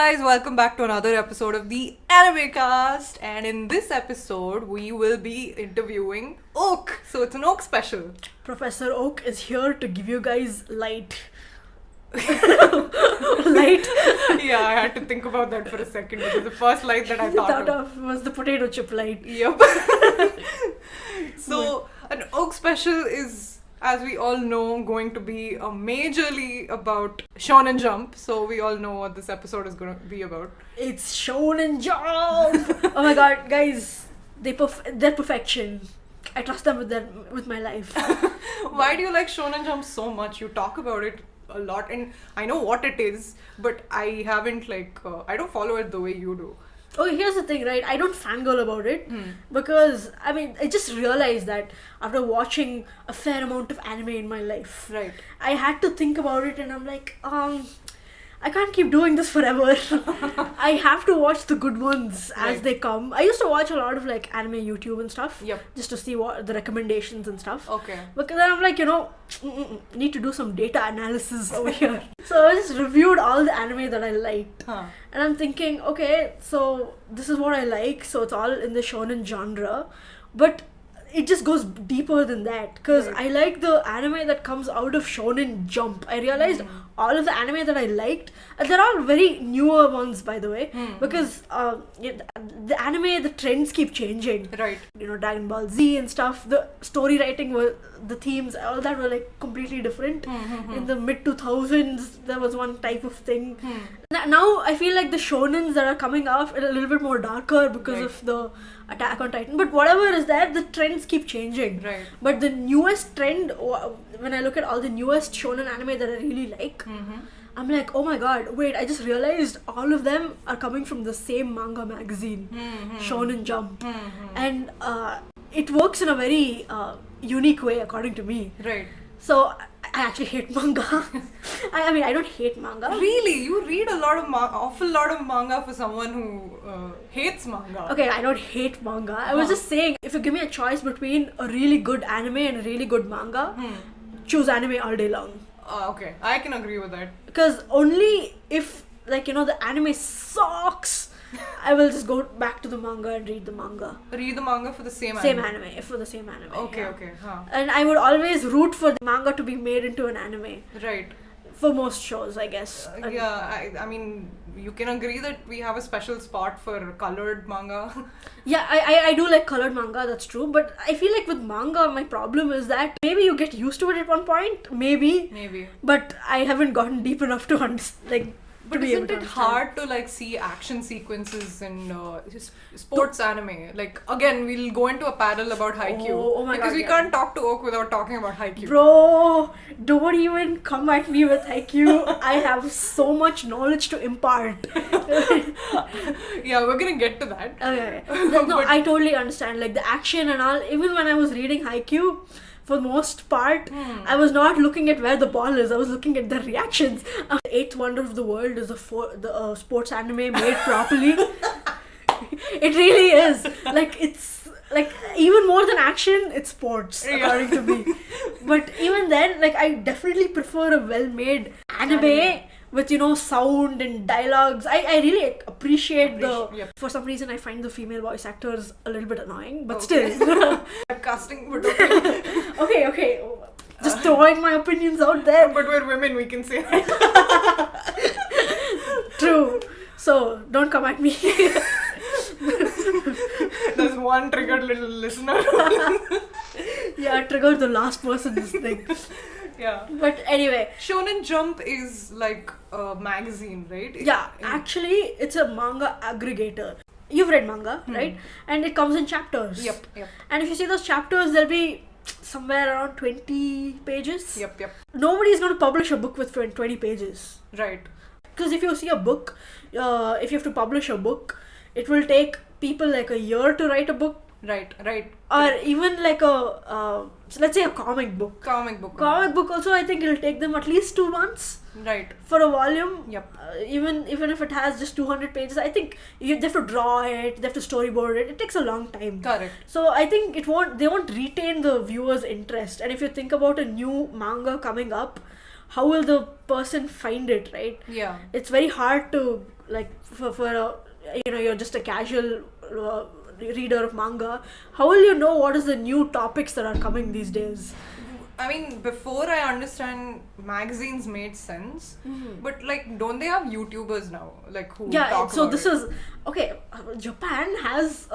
guys, welcome back to another episode of the Anime Cast. And in this episode, we will be interviewing Oak. So it's an Oak special. Professor Oak is here to give you guys light. Light? Yeah, I had to think about that for a second because the first light that I thought of was the potato chip light. Yep. So an Oak special is, as we all know, going to be majorly about Shonen Jump. So we all know what this episode is going to be about. It's Shonen Jump! Oh my god, guys, they're perfection. I trust them with my life. Why do you like Shonen Jump so much? You talk about it a lot and I know what it is, but I haven't I don't follow it the way you do. Okay, here's the thing, right? I don't fangirl about it because, I just realized that after watching a fair amount of anime in my life, right, I had to think about it and I'm like, I can't keep doing this forever. I have to watch the good ones as they come. I used to watch a lot of anime YouTube and stuff, just to see what the recommendations and stuff. Okay. Because then I'm like, need to do some data analysis over here. So I just reviewed all the anime that I liked. And I'm thinking, okay, so this is what I like. So it's all in the shonen genre. But it just goes deeper than that because I like the anime that comes out of Shonen Jump. I realized all of the anime that I liked, they're all very newer ones, by the way, because the anime, the trends keep changing. Right. Dragon Ball Z and stuff, the story writing, the themes, all that were completely different. In the mid-2000s, there was one type of thing. Now I feel like the shonens that are coming off are a little bit more darker because of the Attack on Titan. But whatever is there, the trends keep changing. Right. But the newest trend, when I look at all the newest shonen anime that I really like, I'm like, oh my god, wait, I just realized all of them are coming from the same manga magazine, Shonen Jump. And it works in a very unique way, according to me. Right. So I actually hate manga. I don't hate manga. Really? You read awful lot of manga for someone who hates manga. Okay, I don't hate manga. I was just saying, if you give me a choice between a really good anime and a really good manga, choose anime all day long. Okay, I can agree with that. Because only if, the anime sucks, I will just go back to the manga and read the manga. Read the manga for the same anime? Same anime, for the same anime. Okay, yeah. okay. And I would always root for the manga to be made into an anime. Right. For most shows, I guess. I mean, you can agree that we have a special spot for colored manga. Yeah, I do like colored manga, that's true. But I feel like with manga, my problem is that maybe you get used to it at one point. Maybe. But I haven't gotten deep enough to understand. But isn't it hard to see action sequences in sports anime? Again, we'll go into a panel about Haikyuu. Oh my because god, we can't talk to Oak without talking about Haikyuu. Bro, don't even come at me with Haikyuu. I have so much knowledge to impart. Yeah, we're gonna get to that. Okay. No, I totally understand. The action and all. Even when I was reading Haikyuu, for the most part, I was not looking at where the ball is. I was looking at the reactions. The eighth wonder of the world is the sports anime made properly. It really is. It's even more than action, it's sports, according to me. But even then, I definitely prefer a well-made anime with sound and dialogues. I really appreciate for some reason I find the female voice actors a little bit annoying, but still. Casting would okay. Just throwing my opinions out there. But we're women, we can say. True. So don't come at me. There's one triggered little listener. Yeah, trigger the last person's thing. Yeah. But anyway. Shonen Jump is a magazine, right? Actually, it's a manga aggregator. You've read manga, right? And it comes in chapters. Yep. And if you see those chapters, there'll be somewhere around 20 pages. Yep. Nobody's going to publish a book with 20 pages. Right. Because if you see a book, if you have to publish a book, it will take people a year to write a book. Right. Or even let's say a comic book. Comic book also, I think it'll take them at least 2 months. Right. For a volume. Yep. Even if it has just 200 pages, I think they have to draw it, they have to storyboard it. It takes a long time. Correct. So I think they won't retain the viewer's interest. And if you think about a new manga coming up, how will the person find it, right? Yeah. It's very hard to like for you're just a casual reader of manga, how will you know what is the new topics that are coming these days? I mean, before I understand magazines made sense, but like, don't they have YouTubers now? Like, who talk so about this it? is okay. Japan has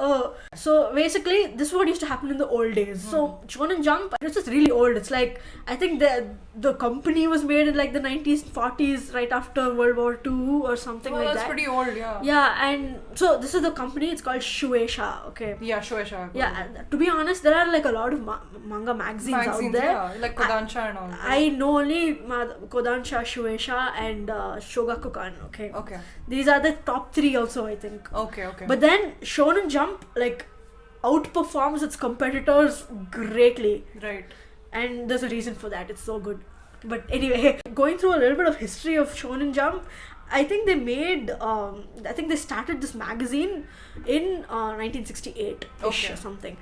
so basically this is what used to happen in the old days. So Shonen Jump, it's just really old. It's like I think the company was made in like the 90s, 40s, right after World War II or something like that's that. pretty old, yeah. Yeah, and so this is the company. It's called Shueisha. Okay. Yeah, Shueisha. Yeah, to be honest, there are like a lot of manga magazines out there. Yeah, like Kodansha and all. I know only Kodansha, Shueisha, and Shogakukan. Okay. Okay. These are the top 3 also, I think. Okay. But then Shonen Jump like outperforms its competitors greatly. Right. And there's a reason for that. It's so good. But anyway, going through a little bit of history of Shonen Jump, I think they started this magazine in 1968-ish or something.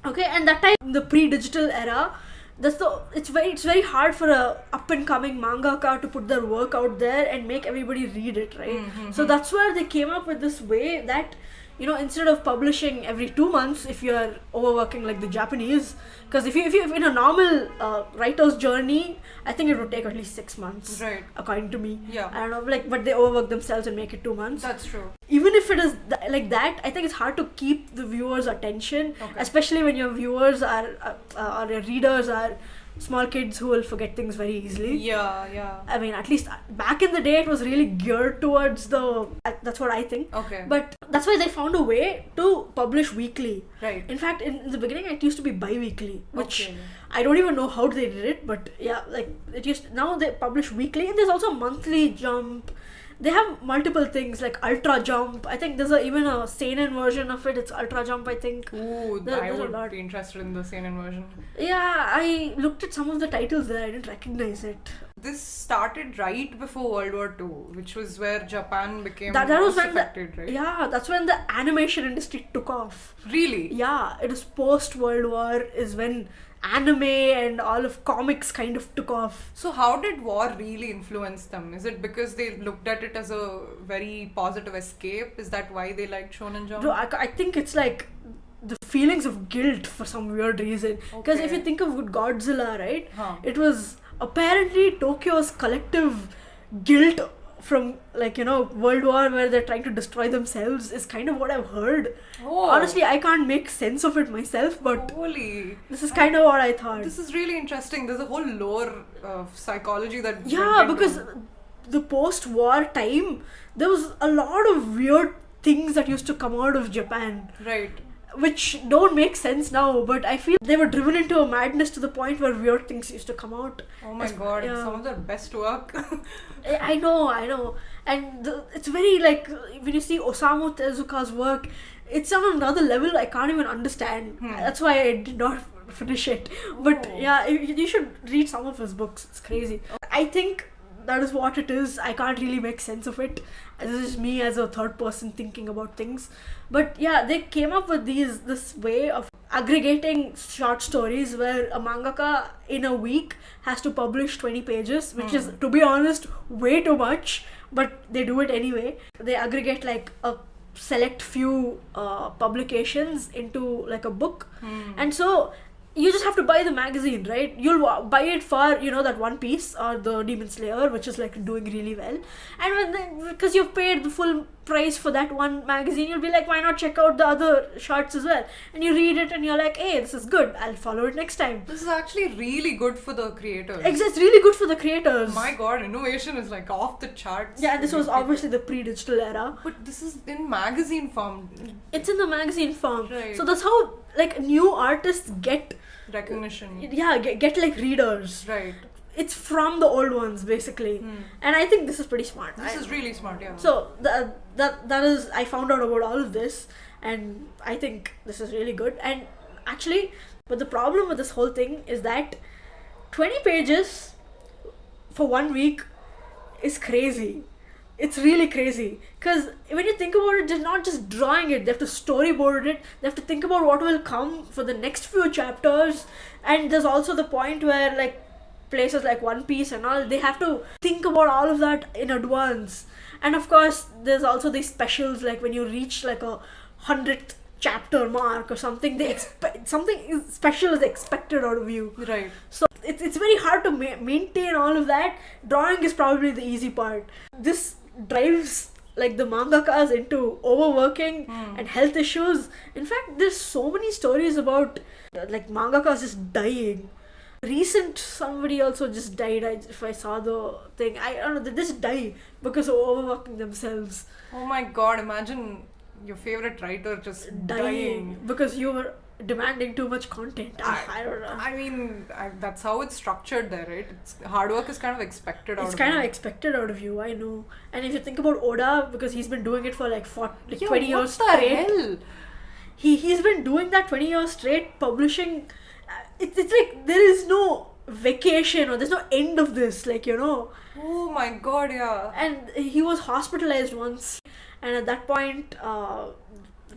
Okay, and that time, the pre-digital era, it's very hard for a up-and-coming mangaka to put their work out there and make everybody read it, right? So that's where they came up with this way that, instead of publishing every 2 months, if you're overworking like the Japanese, because if you in a normal writer's journey, I think it would take at least 6 months, right? According to me. Yeah. I don't know, but they overwork themselves and make it 2 months. That's true. Even if it is like that, I think it's hard to keep the viewers' attention, especially when your viewers or your readers are small kids who will forget things very easily. Yeah. I mean, at least back in the day, it was really geared towards that's what I think. Okay. But that's why they found a way to publish weekly. Right. In fact, in the beginning, it used to be bi-weekly, which I don't even know how they did it, but yeah, like now they publish weekly, and there's also monthly Jump. They have multiple things like Ultra Jump. I think there's even a seinen version of it. It's Ultra Jump, I think. Ooh, I would be interested in the seinen version. Yeah, I looked at some of the titles there. I didn't recognize it. This started right before World War II, which was where Japan became that was when affected, right? Yeah, that's when the animation industry took off. Really? Yeah, it was post-World War is when anime and all of comics kind of took off. So how did war really influence them? Is it because they looked at it as a very positive escape? Is that why they liked Shonen Jump? Bro, I think it's like the feelings of guilt for some weird reason. Because if you think of Godzilla, right? It was apparently Tokyo's collective guilt from World War, where they're trying to destroy themselves, is kind of what I've heard. Honestly, I can't make sense of it myself, but this is kind of what I thought. This is really interesting. There's a whole lore of psychology that because the post-war time, there was a lot of weird things that used to come out of Japan, right, which don't make sense now, but I feel they were driven into a madness to the point where weird things used to come out. Oh my god, some of their best work. I know. And it's very like, when you see Osamu Tezuka's work, it's on another level I can't even understand. That's why I did not finish it. But you should read some of his books. It's crazy. I think that is what it is. I can't really make sense of it. This is me as a third person thinking about things. But yeah, they came up with this way of aggregating short stories where a mangaka in a week has to publish 20 pages, which is, to be honest, way too much, but they do it anyway. They aggregate like a select few publications into like a book, and so you just have to buy the magazine, right? You'll buy it for, that One Piece or the Demon Slayer, which is like doing really well. And because you've paid the full price for that one magazine, you'll be like, why not check out the other shorts as well? And you read it and you're like, hey, this is good. I'll follow it next time. This is actually really good for the creators. It's really good for the creators. My god, innovation is like off the charts. Yeah, this was obviously the pre-digital era. But this is in magazine form. It's in the magazine form. Right. So that's how like new artists get recognition. Yeah, get like readers. Right. It's from the old ones basically. And I think this is pretty smart. This is really smart, yeah. So that is, I found out about all of this, and I think this is really good. And actually, but the problem with this whole thing is that 20 pages for 1 week is crazy. It's really crazy, because when you think about it, they're not just drawing it, they have to storyboard it, they have to think about what will come for the next few chapters. And there's also the point where like places like One Piece and all, they have to think about all of that in advance. And of course, there's also these specials, like when you reach like a 100th chapter mark or something, they expect something special is expected out of you. Right. So it's very hard to maintain all of that. Drawing is probably the easy part. This drives like the mangakas into overworking and health issues. In fact, there's so many stories about like mangakas just dying. Recent somebody also just died. If I saw the thing, I don't know, they just die because of overworking themselves. Oh my god, imagine your favorite writer just dying because you were demanding too much content. I don't know. I mean, that's how it's structured there, right? Hard work is kind of expected out of you. It's kind of expected out of you, I know. And if you think about Oda, because he's been doing it for like 20 years straight. What the hell? He's been doing that 20 years straight, publishing. It's like there is no vacation or there's no end of this, like, you know. Oh my god, yeah. And he was hospitalized once, and at that point,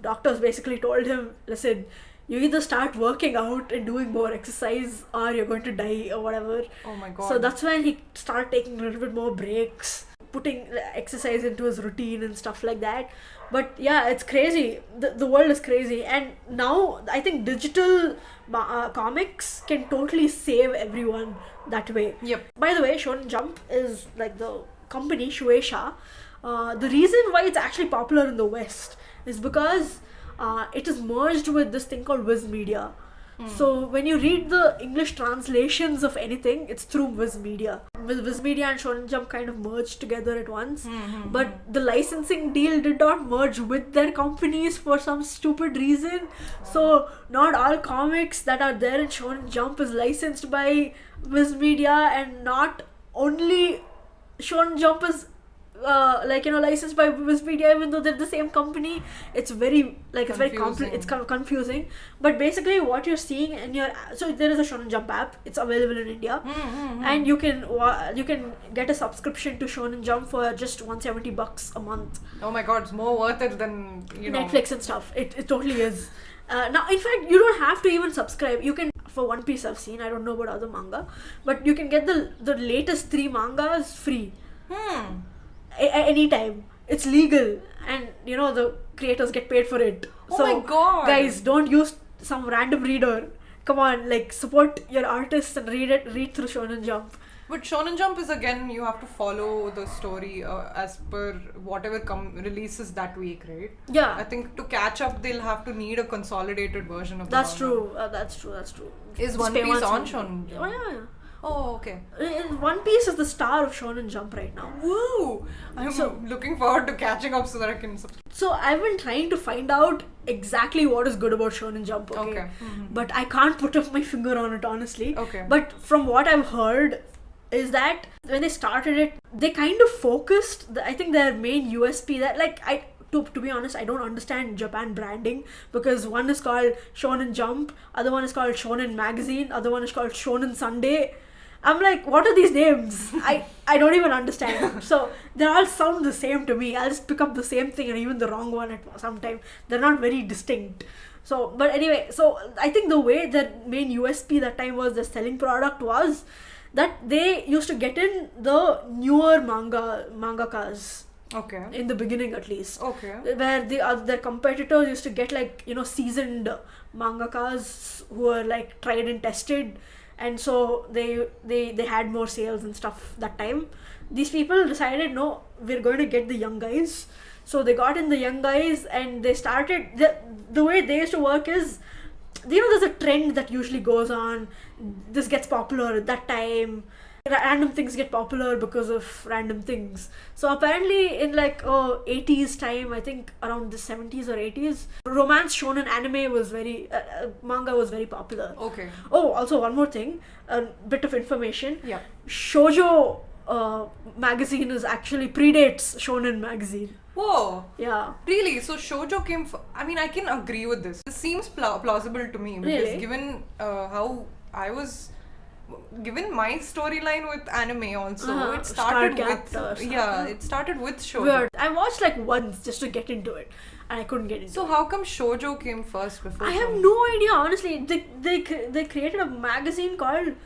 doctors basically told him, listen, you either start working out and doing more exercise or you're going to die or whatever. Oh my god. So that's when he started taking a little bit more breaks, putting exercise into his routine and stuff like that. But yeah, it's crazy. The world is crazy. And now I think digital comics can totally save everyone that way. Yep. By the way, Shonen Jump is like the company, Shueisha. The reason why it's actually popular in the West is because it is merged with this thing called Viz Media. So when you read the English translations of anything, it's through Viz Media. Viz Media and Shonen Jump kind of merged together at once. But the licensing deal did not merge with their companies for some stupid reason. So not all comics that are there in Shonen Jump is licensed by Viz Media, and not only Shonen Jump is licensed by Viz Media, even though they're the same company. It's very it's kind of confusing. But basically what you're seeing in so there is a Shonen Jump app. It's available in India, and you can get a subscription to Shonen Jump for just $170 a month. Oh my god, it's more worth it than Netflix and stuff. It totally is. Now, in fact, you don't have to even subscribe. You can, for One Piece I've seen, I don't know about other manga, but you can get the latest 3 mangas free. Anytime. It's legal, and the creators get paid for it. Oh my god, guys, don't use some random reader. Come on, like, support your artists and read through Shonen Jump. But Shonen Jump is, again, you have to follow the story as per whatever releases that week, right? Yeah. I think to catch up, they'll have to need a consolidated version of the That's true. That's true. Is One Piece on Shonen Jump? Oh, yeah. Oh, okay. One Piece is the star of Shonen Jump right now. Woo! I'm looking forward to catching up so that I can subscribe. So I've been trying to find out exactly what is good about Shonen Jump, okay? But I can't put up my finger on it, honestly. Okay. But from what I've heard is that when they started it, they kind of focused, I think their main USP, that to be honest, I don't understand Japan branding, because one is called Shonen Jump, other one is called Shonen Magazine, other one is called Shonen Sunday. I'm like, what are these names? I don't even understand. So they all sound the same to me. I'll just pick up the same thing and even the wrong one at some time. They're not very distinct. So, but anyway, so I think the way their main USP that time was, the selling product was that they used to get in the newer mangakas. Okay. In the beginning, at least. Okay. Where their competitors used to get seasoned mangakas who were like tried and tested, and so they had more sales and stuff that time. These people decided, no, we're going to get the young guys. So they got in the young guys, and they started the way they used to work is, there's a trend that usually goes on. This gets popular at that time. Random things get popular because of random things. So apparently in 80s time, I think around the 70s or 80s, romance shonen anime was manga was very popular. Okay. Oh, also one more thing, a bit of information. Yeah. Shoujo magazine actually predates Shonen magazine. Whoa. Yeah. Really? So shoujo came I mean, I can agree with this. This seems plausible to me, because really? Given how I was given my storyline with anime also, it started it started with shoujo. Weird. I watched once just to get into it, and I couldn't get into it. So how come shoujo came first before I have no idea, honestly. They created a magazine called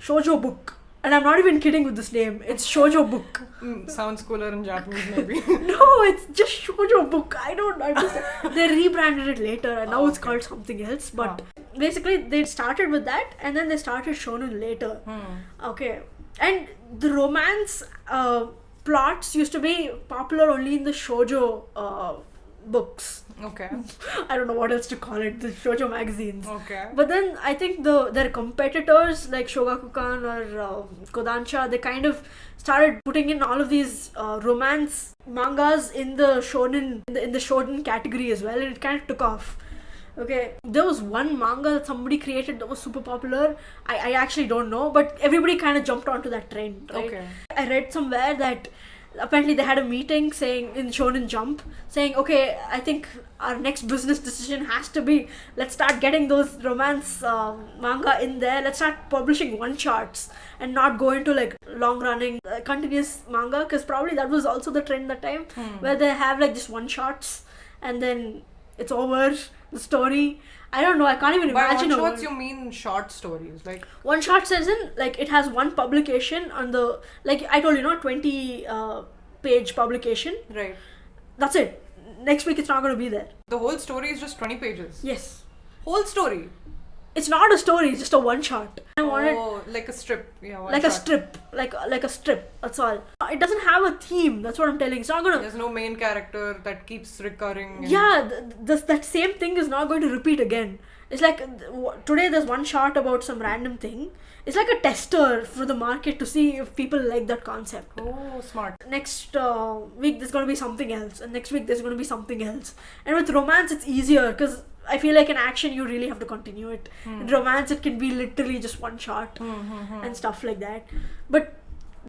Shoujo Book. And I'm not even kidding with this name. It's shoujo book. Sounds cooler in Japanese, maybe. No, it's just shoujo book. I don't understand. They rebranded it later and now it's called something else. But basically, they started with that and then they started shonen later. Okay. And the romance plots used to be popular only in the shoujo books. Okay. I don't know what else to call it, the shoujo magazines. Okay. But then I think their competitors like Shogakukan or Kodansha, they kind of started putting in all of these romance mangas in the shonen in the shonen category as well, and it kind of took off. Okay, there was one manga that somebody created that was super popular. I actually don't know, but everybody kind of jumped onto that trend, right? Okay. I read somewhere that apparently they had a meeting saying in Shonen Jump saying, okay, I think our next business decision has to be, let's start getting those romance manga in there. Let's start publishing one shots and not go into like long running continuous manga, because probably that was also the trend that time where they have like just one shots and then it's over the story. I don't know, I can't even imagine. By one shots, you mean short stories, like one shot says in like it has one publication on the, like I told you, 20 page publication. Right. That's it. Next week it's not going to be there. The whole story is just 20 pages. Yes. Whole story. It's not a story. It's just a one shot. I wanted like a strip. Yeah. One like shot. a strip, like a strip. That's all. It doesn't have a theme. That's what I'm telling. It's not gonna. There's no main character that keeps recurring. Yeah, that same thing is not going to repeat again. It's like today there's one shot about some random thing. It's like a tester for the market to see if people like that concept. Oh, smart. Next week there's going to be something else, and next week there's going to be something else. And with romance it's easier because I feel like in action you really have to continue it. In romance it can be literally just one shot and stuff like that. But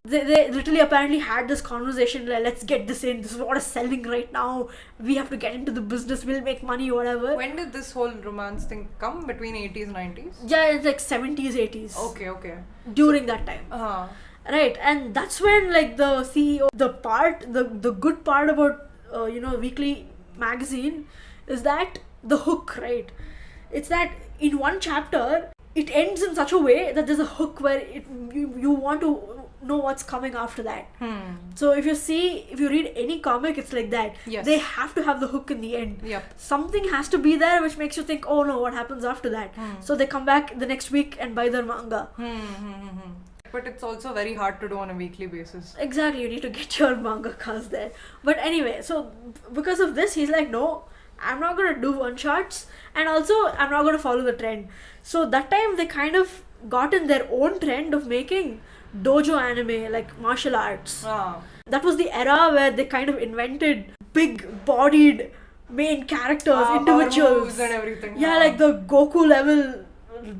they literally apparently had this conversation like, let's get this in, this is what is selling right now, we have to get into the business, we'll make money, whatever. When did this whole romance thing come? Between 80s, 90s? Yeah, it's like 70s, 80s. Okay. During that time. Right, and that's when like the CEO, the good part about weekly magazine is that the hook, right? It's that in one chapter it ends in such a way that there's a hook where you want to know what's coming after that. So if you read any comic, it's like that. Yes. They have to have the hook in the end. Yep. Something has to be there which makes you think, oh no, what happens after that? So they come back the next week and buy their manga. But it's also very hard to do on a weekly basis. Exactly, you need to get your mangakas there. But anyway, so because of this, he's like, no, I'm not going to do one shots, and also I'm not going to follow the trend. So that time they kind of got in their own trend of making dojo anime, like martial arts. That was the era where they kind of invented big bodied main characters, individuals and everything. Yeah, like the Goku level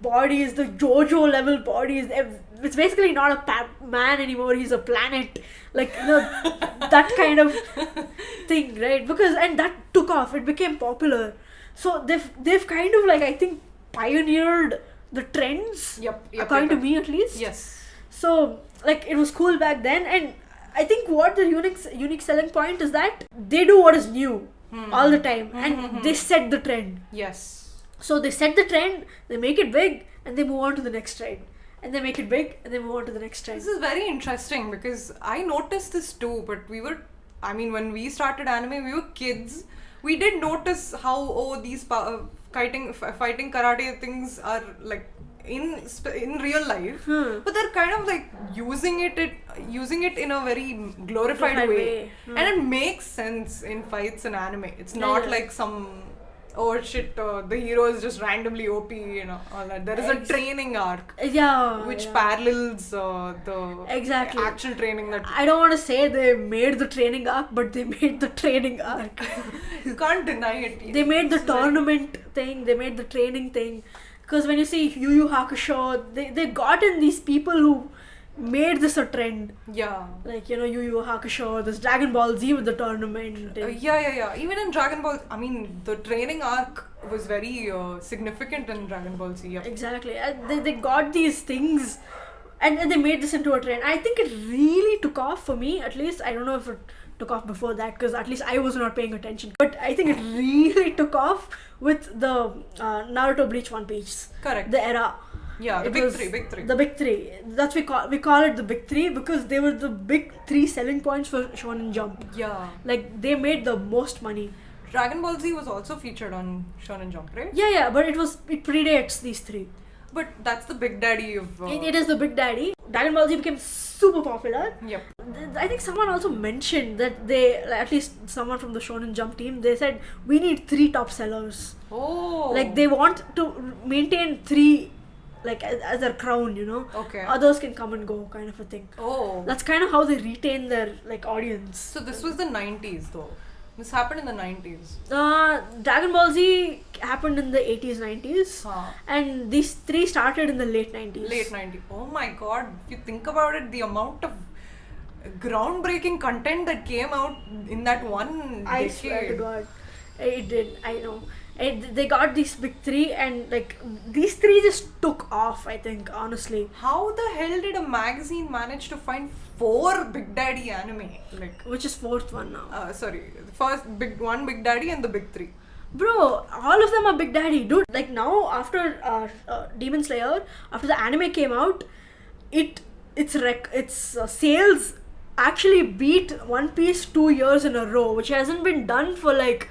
bodies, the JoJo level bodies. It's basically not a man anymore, he's a planet, like that kind of thing, right? And that took off, it became popular. So they've kind of like, I think, pioneered the trends. Yep. According to me at least. Yes. So like it was cool back then, and I think what the unique selling point is that they do what is new all the time, and they set the trend. Yes. So they set the trend, they make it big, and they move on to the next trend. And they make it big, and they move on to the next trend. This is very interesting because I noticed this too, but when we started anime, we were kids. We did notice how, these fighting karate things are like in real life, but they're kind of like using it in a very glorified way. And it makes sense in fights in anime. It's not like some the hero is just randomly OP, all that. There is a training arc, which parallels the actual training that. I don't want to say they made the training arc, but they made the training arc. You can't deny it. They made the tournament thing. They made the training thing. Because when you see Yu Yu Hakusho, they got in these people who made this a trend. Yeah. Like, Yu Yu Hakusho, this Dragon Ball Z with the tournament. Yeah. Even in Dragon Ball, the training arc was very significant in Dragon Ball Z. Yep. Exactly. They got these things and they made this into a trend. I think it really took off for me, at least. I don't know if it took off before that, because at least I was not paying attention. But I think it really took off with the Naruto, Bleach, One Piece. Correct. The era. Yeah, the big three. The big three. That's we call it the big three because they were the big three selling points for Shonen Jump. Yeah. Like they made the most money. Dragon Ball Z was also featured on Shonen Jump, right? Yeah, but it predates these three. But that's the big daddy of... It is the big daddy. Dragon Ball Z became super popular. Yep. I think someone also mentioned that at least someone from the Shonen Jump team, they said, we need 3 top sellers. Oh. Like they want to maintain 3 like as their crown, you know. Okay. Others can come and go kind of a thing. Oh. That's kind of how they retain their like audience. So this was the 90s though. This happened in the 90s. Dragon Ball Z happened in the 80s, 90s. Huh. And these 3 started in the late 90s. Late 90s. Oh my god. If you think about it, the amount of groundbreaking content that came out in that one decade. I swear to God. It did. I know. They got these big 3 and like these 3 just took off, I think, honestly. How the hell did a magazine manage to find 4 Big Daddy anime? Like, which is 4th one now. Sorry. The first Big Daddy and the big 3. Bro, all of them are Big Daddy, dude. Like now, after Demon Slayer, after the anime came out, its sales actually beat One Piece 2 years in a row, which hasn't been done for like,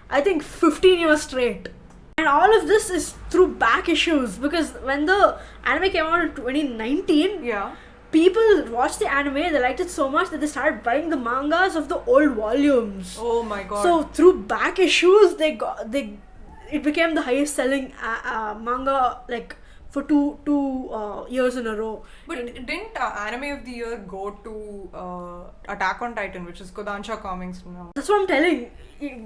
I think 15 years straight. And all of this is through back issues because when the anime came out in 2019, yeah, people watched the anime, they liked it so much that they started buying the mangas of the old volumes. Oh my god. So through back issues, it became the highest selling manga like for two years in a row. But didn't Anime of the Year go to Attack on Titan, which is Kodansha Comics now? That's what I'm telling.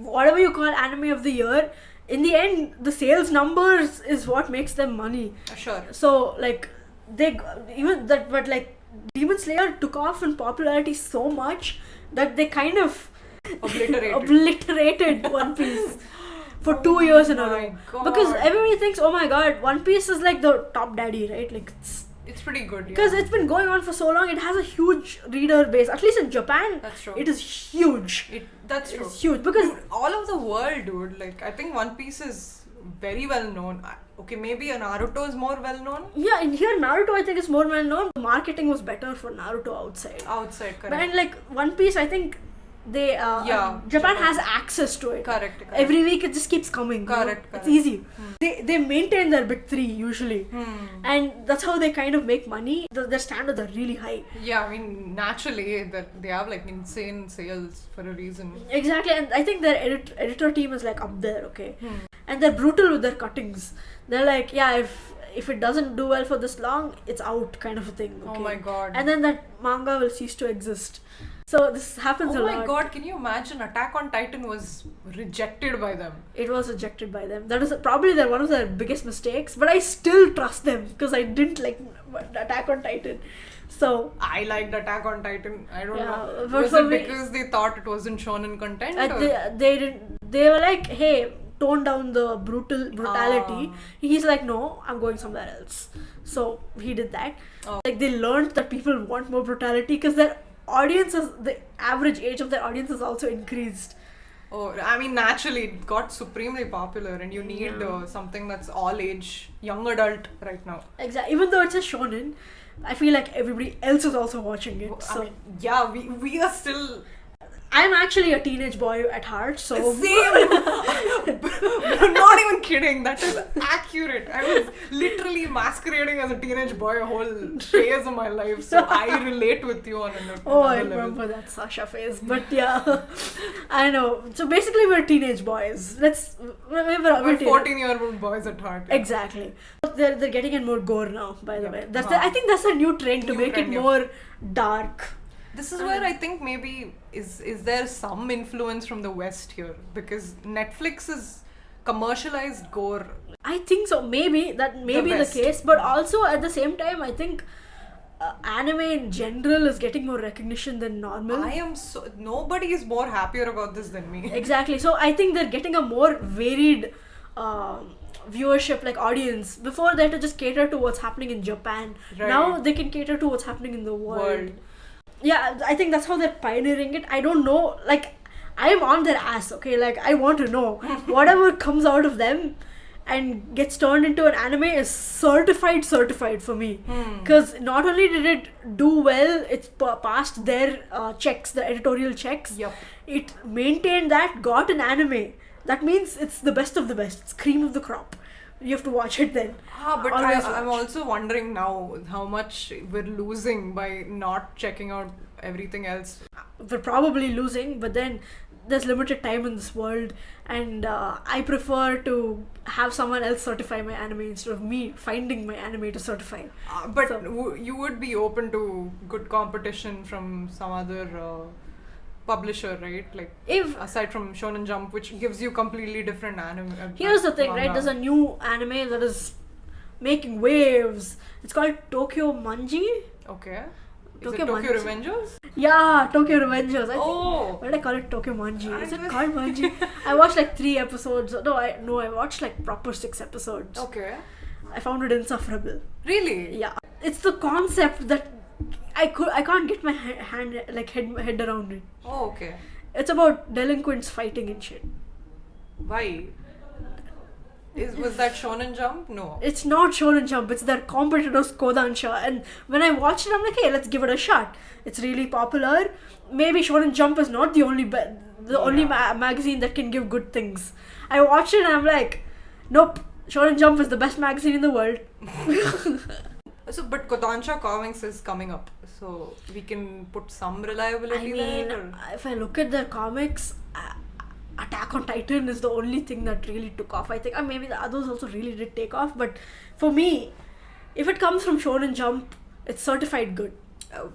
Whatever you call Anime of the Year, in the end, the sales numbers is what makes them money. Sure. So like but like Demon Slayer took off in popularity so much that they kind of obliterated One Piece for 2 years in a row. God. Because everybody thinks, oh my god, One Piece is like the top daddy, right? Like it's pretty good. Because it's been going on for so long, it has a huge reader base. At least in Japan, that's true. It is huge. That's true. It's huge because all of the world, dude. Like I think One Piece is very well known. Okay, maybe Naruto is more well known. Yeah, in here Naruto I think is more well known. The marketing was better for Naruto outside. Correct. And like One Piece, I think Japan has access to it. Correct. Every week it just keeps coming. Correct. It's easy. They maintain their big 3 usually, and that's how they kind of make money. Their standards are really high. Yeah, I mean naturally they have like insane sales for a reason. Exactly, and I think their editor team is like up there. Okay, and they're brutal with their cuttings. They're like, yeah, if it doesn't do well for this long, it's out, kind of a thing. Okay? Oh my god. And then that manga will cease to exist. So this happens a lot. Oh my god, can you imagine Attack on Titan was rejected by them? It was rejected by them. That is probably one of their biggest mistakes, but I still trust them because I didn't like Attack on Titan. So I liked Attack on Titan. I don't know. But Was it because they thought it wasn't shonen content? They didn't. They were like, hey, tone down the brutality. He's like, no, I'm going somewhere else. So he did that. Like they learned that people want more brutality because the average age of their audience has also increased. Oh, I mean, naturally, it got supremely popular, and you need something that's all age, young adult right now. Exactly. Even though it's a shonen, I feel like everybody else is also watching it. So I mean, yeah, we are still. I'm actually a teenage boy at heart, so... Same! I'm not even kidding, that is accurate. I was literally masquerading as a teenage boy a whole phase of my life, so I relate with you on another level. I remember that Sasha phase, but yeah, I know. So basically we're teenage boys. We're 14-year-old boys at heart. Yeah. Exactly. They're getting in more gore now, by the way. I think that's a new trend to make it more dark. This is where I think maybe is there some influence from the West here, because Netflix is commercialized gore. I think so. Maybe that may be the case, but also at the same time, I think anime in general is getting more recognition than normal. Nobody is more happier about this than me. Exactly. So I think they're getting a more varied viewership, like audience. Before they had to just cater to what's happening in Japan. Right. Now they can cater to what's happening in the world. Yeah, I think that's how they're pioneering it. I don't know, like, I'm on their ass, okay? Like, I want to know. Whatever comes out of them, and gets turned into an anime is certified for me. Because not only did it do well, it's passed their checks, the editorial checks. Yep. It maintained that, got an anime. That means it's the best of the best. It's cream of the crop. You have to watch it then. But Always I'm watch. also wondering now how much we're losing by not checking out everything else. We're probably losing, but then there's limited time in this world, and I prefer to have someone else certify my anime instead of me finding my anime to certify. But So- you would be open to good competition from some other publisher, right? Like If aside from Shonen Jump, which gives you completely different anime. here's the thing, right? manga. There's a new anime that is making waves. It's called Tokyo Manji. Okay. Is Tokyo it Tokyo Manji. Revengers? Yeah, Tokyo Revengers. I think. Oh. Why did I call it Tokyo Manji? Is it I- called Manji? I watched like 3 episodes. No, I watched like proper 6 episodes. Okay. I found it insufferable. Really? Yeah, it's the concept that I can't get my head around it. Oh, okay. It's about delinquents fighting and shit. Why? Was that Shonen Jump? No. It's not Shonen Jump. It's their competitors Kodansha. And when I watched it, I'm like, hey, let's give it a shot. It's really popular. Maybe Shonen Jump is not the only magazine that can give good things. I watched it and I'm like, nope. Shonen Jump is the best magazine in the world. But Kodansha Comics is coming up, so we can put some I reliability mean, there. Or? if I look at their comics, Attack on Titan is the only thing that really took off. I think, maybe the others also really did take off, but for me, if it comes from Shonen Jump, it's certified good.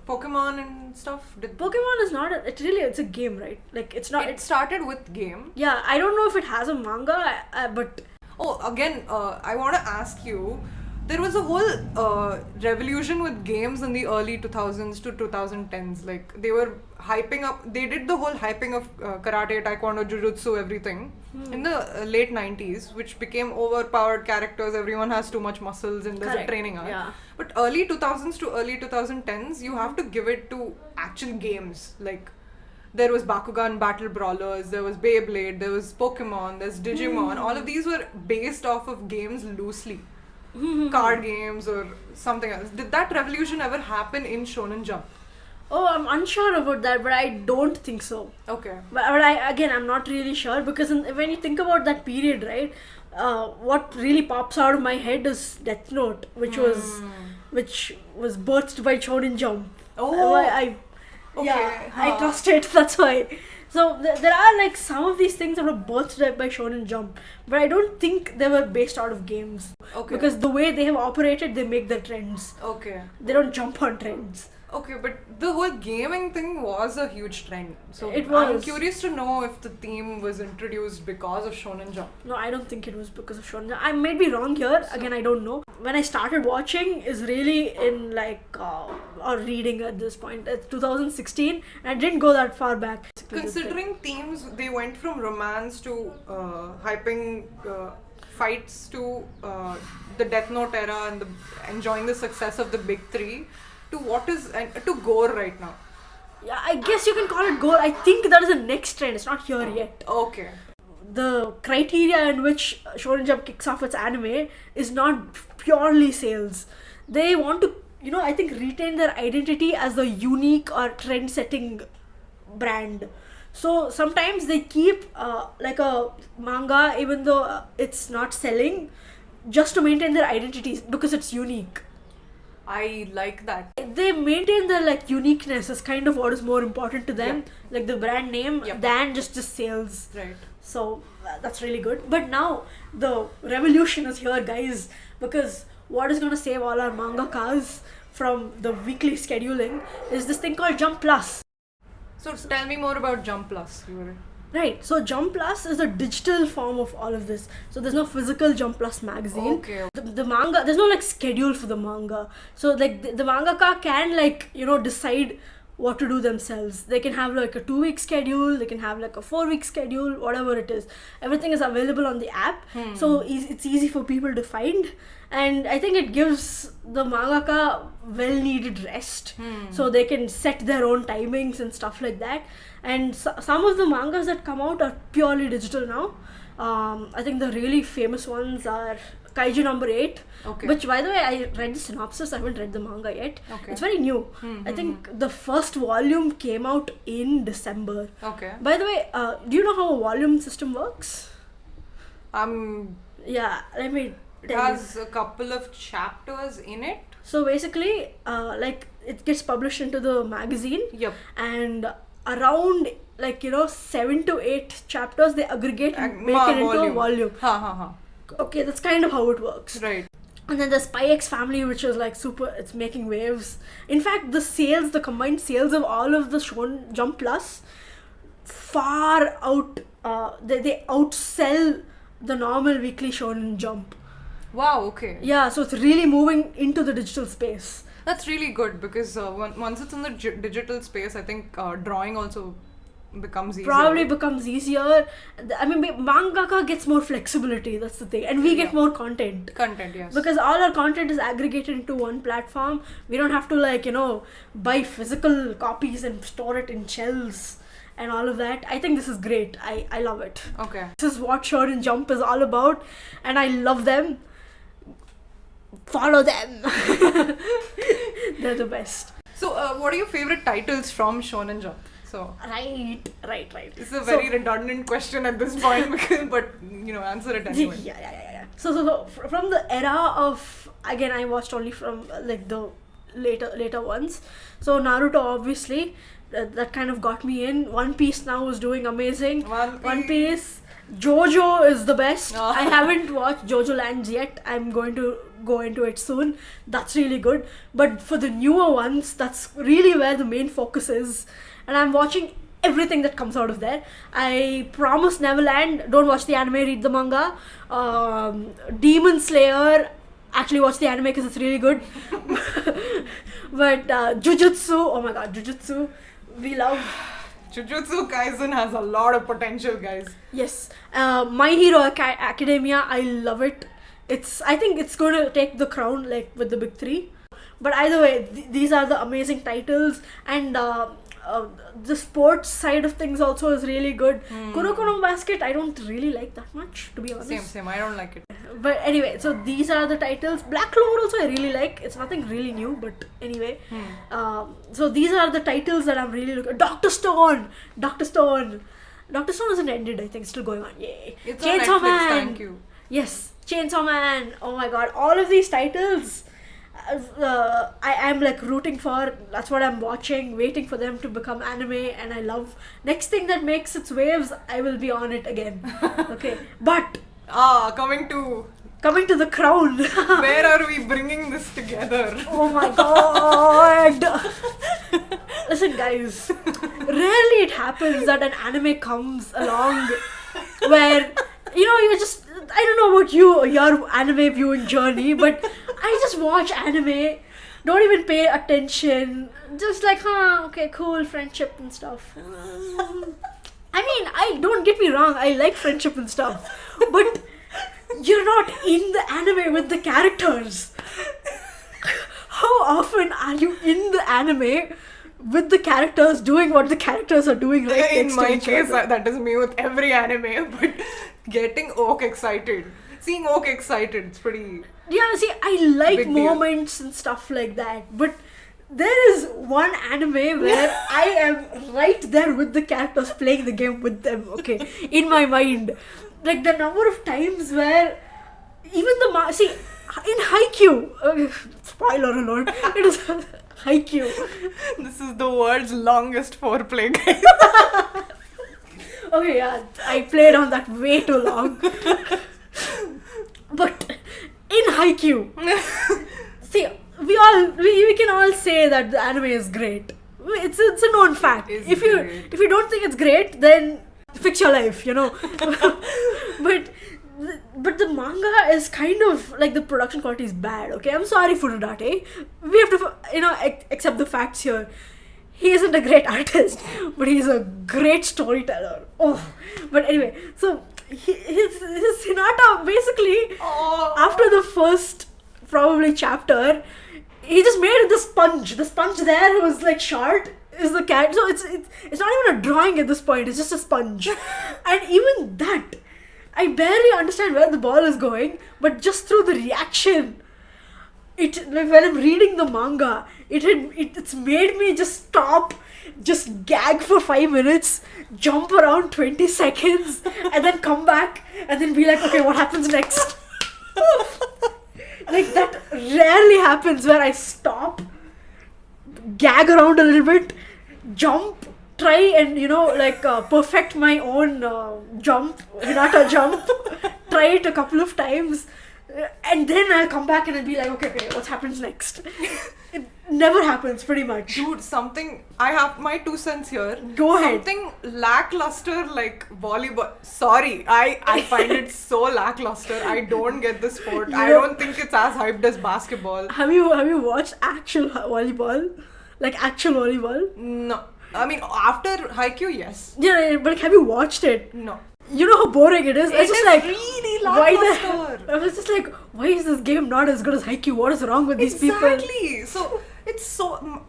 Pokemon and stuff. Pokemon is not. It's a game, right? Like it's not. It started with game. Yeah, I don't know if it has a manga, but Oh, again, I want to ask you. There was a whole revolution with games in the early 2000s to 2010s. Like they were hyping up. They did the whole hyping of karate, taekwondo, jujutsu, everything in the late 90s, which became overpowered characters. Everyone has too much muscles and there's a Correct. training arc. Yeah. But early 2000s to early 2010s, you have to give it to actual games. Like there was Bakugan Battle Brawlers, there was Beyblade, there was Pokemon, there's Digimon. All of these were based off of games loosely. Card games or something else. Did that revolution ever happen in Shonen Jump? oh, I'm unsure about that, but I don't think so. Okay. But I'm not really sure because when you think about that period, right? What really pops out of my head is Death Note, which was birthed by Shonen Jump. Oh. I Okay. I trust it. That's why. So there are like some of these things that were birthed by Shonen Jump, but I don't think they were based out of games. Okay. Because the way they have operated, they make their trends. Okay. They don't jump on trends. Okay, but the whole gaming thing was a huge trend. So It I'm was. curious to know if the theme was introduced because of Shonen Jump. No, I don't think it was because of Shonen Jump. I may be wrong here. Again, I don't know. When I started watching is really in or reading at this point. It's 2016 and I didn't go that far back. Considering themes, they went from romance to hyping fights to the Death Note era and enjoying the success of the big three to to gore right now. Yeah, I guess you can call it gore. I think that is the next trend. It's not here yet. Okay. The criteria in which Shonen Jump kicks off its anime is not purely sales. They want to, I think retain their identity as a unique or trend-setting brand. So sometimes they keep like a manga even though it's not selling just to maintain their identities because it's unique. I like that. They maintain their uniqueness is kind of what is more important to them, like the brand name, than just sales. Right. So that's really good. But now the revolution is here, guys, because what is going to save all our mangakas from the weekly scheduling is this thing called Jump Plus. So tell me more about Jump Plus. Right, so Jump Plus is a digital form of all of this. So there's no physical Jump Plus magazine. Okay. The manga, there's no schedule for the manga. So the mangaka can decide what to do themselves. They can have like a 2-week schedule, they can have like a 4-week schedule, whatever it is. Everything is available on the app, so it's easy for people to find. And I think it gives the mangaka well-needed rest, so they can set their own timings and stuff like that. And some of the mangas that come out are purely digital now. I think the really famous ones are Kaiju number 8, which, by the way, I read the synopsis. I haven't read the manga yet. It's very new. I think the first volume came out in December. By the way, do you know how a volume system works? Yeah, let me it has a couple of chapters in it. So basically, like, it gets published into the magazine. And around, like, 7 to 8 chapters, they aggregate and make it into a volume. Okay, that's kind of how it works. Right. And then the Spy X Family, which is like super, it's making waves. In fact, the combined sales of all of the Shonen Jump Plus far out, they outsell the normal weekly Shonen Jump. Wow, okay. Yeah, so it's really moving into the digital space. That's really good, because once it's in the digital space, I think drawing also becomes easier. Probably becomes easier. I mean, mangaka gets more flexibility, that's the thing. And we get more content. Yes. Because all our content is aggregated into one platform. We don't have to, like, buy physical copies and store it in shelves and all of that. I think this is great. I love it. Okay. This is what Shonen Jump is all about, and I love them. Follow them. They're the best. So, what are your favorite titles from Shonen Jump? So Right. It's a very redundant question at this point, but answer it anyway. Yeah. So from the era of, again, I watched only from like the later ones. So Naruto, obviously, that kind of got me in. One Piece now is doing amazing. One Piece. JoJo is the best. I haven't watched JoJo Lands yet. I'm going to go into it soon. That's really good. But for the newer ones, that's really where the main focus is. And I'm watching everything that comes out of there. I promise Neverland, don't watch the anime, read the manga. Demon Slayer, actually watch the anime because it's really good. But Jujutsu, oh my god, Jujutsu, we love. Jujutsu Kaisen has a lot of potential, guys. Yes. My Hero Academia, I love it. I think it's going to take the crown, like, with the big 3. But either way, these are the amazing titles. And the sports side of things also is really good. Kuroko no Basket, I don't really like that much, to be honest. Same. I don't like it. But anyway, so these are the titles. Black Clover also I really like. It's nothing really new, but anyway. So these are the titles that I'm really looking at. Dr. Stone isn't ended, I think. It's still going on. Yay. It's on Netflix, thank you. Yes, Chainsaw Man. Oh my god, all of these titles I am like rooting for. That's what I'm watching, waiting for them to become anime, and I love. Next thing that makes its waves, I will be on it again. Okay, but coming to the crown. Where are we bringing this together? Oh my god. Listen, guys, rarely it happens that an anime comes along where you're just, I don't know about your anime viewing journey, but I just watch anime, don't even pay attention, just like, okay, cool, friendship and stuff. I mean, don't get me wrong, I like friendship and stuff, but you're not in the anime with the characters. How often are you in the anime with the characters doing what the characters are doing right in next my to each case, other? that is me with every anime, but getting Oak excited. Seeing Oak excited, it's pretty... Yeah, see, I like big moments and stuff like that, but there is one anime where I am right there with the characters playing the game with them, okay, in my mind. Like the number of times where even see, in Haikyuu, spoiler alert, it is Haikyuu. This is the world's longest foreplay, guys. Okay, yeah, I played on that way too long. But in Haikyuu, see, we can all say that the anime is great. It's a known fact. If you don't think it's great, then fix your life, But the manga is kind of like, the production quality is bad. Okay, I'm sorry, Furudate. We have to accept the facts here. he isn't a great artist, but he's a great storyteller. Oh, but anyway, so his Hinata basically after the first probably chapter, he just made the sponge. The sponge there was like short. Is the cat? So it's not even a drawing at this point. It's just a sponge, and even that, I barely understand where the ball is going. But just through the reaction, like when I'm reading the manga, it's made me just stop, just gag for 5 minutes, jump around 20 seconds, and then come back and then be like, okay, what happens next? Like that rarely happens where I stop, gag around a little bit, jump, try and perfect my own Hinata jump, try it a couple of times, and then I'll come back and I'll be like, okay, what happens next? It never happens, pretty much. Dude, I have my 2 cents here. Go ahead. Something lackluster like volleyball. Sorry, I find it so lackluster. I don't get the sport. I don't think it's as hyped as basketball. Have you watched actual volleyball? Like actual volleyball? No. I mean, after Haikyuu, yes. Yeah, but have you watched it? No. You know how boring it is? It's just like, really lackluster. I was just like, why is this game not as good as Haikyuu? What is wrong with these people? Exactly. So, it's so...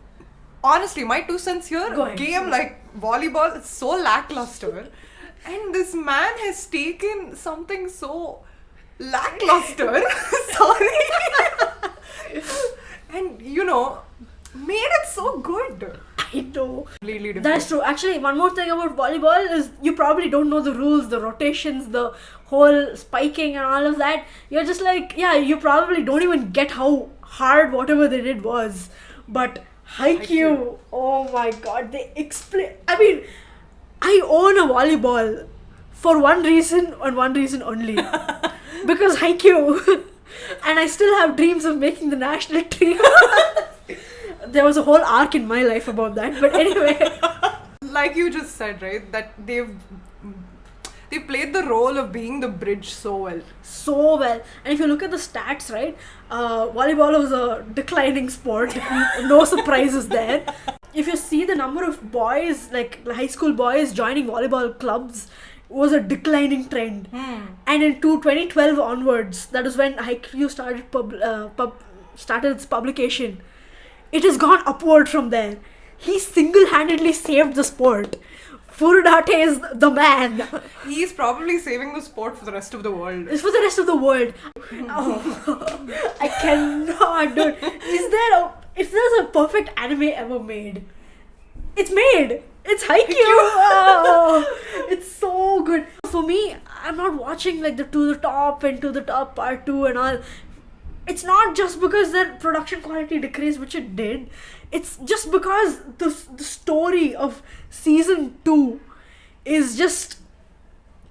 Honestly, my 2 cents here, Go ahead. game like volleyball, it's so lackluster. And this man has taken something so lackluster. Sorry. And, made it so good. I know. Completely different. That's true. Actually, one more thing about volleyball is you probably don't know the rules, the rotations, the whole spiking and all of that. You're just like, yeah, you probably don't even get how hard whatever they did was. But Haikyuu, oh my god, they explain. I mean, I own a volleyball for one reason and one reason only. Because Haikyuu. And I still have dreams of making the national team. There was a whole arc in my life about that, but anyway. Like you just said, right, that they've played the role of being the bridge so well. So well. And if you look at the stats, right, volleyball was a declining sport. No surprises there. If you see the number of boys, like high school boys joining volleyball clubs, was a declining trend. And in 2012 onwards, that is when Haikyuu started its publication. It has gone upward from there. He single-handedly saved the sport. Furudate is the man. He's probably saving the sport for the rest of the world. It's for the rest of the world. Oh, I cannot do it. If there's a perfect anime ever made, it's made. It's Haikyuu. Oh, it's so good. For me, I'm not watching like the To the Top and To the Top Part 2 and all. It's not just because their production quality decreased, which it did. It's just because the story of season 2 is just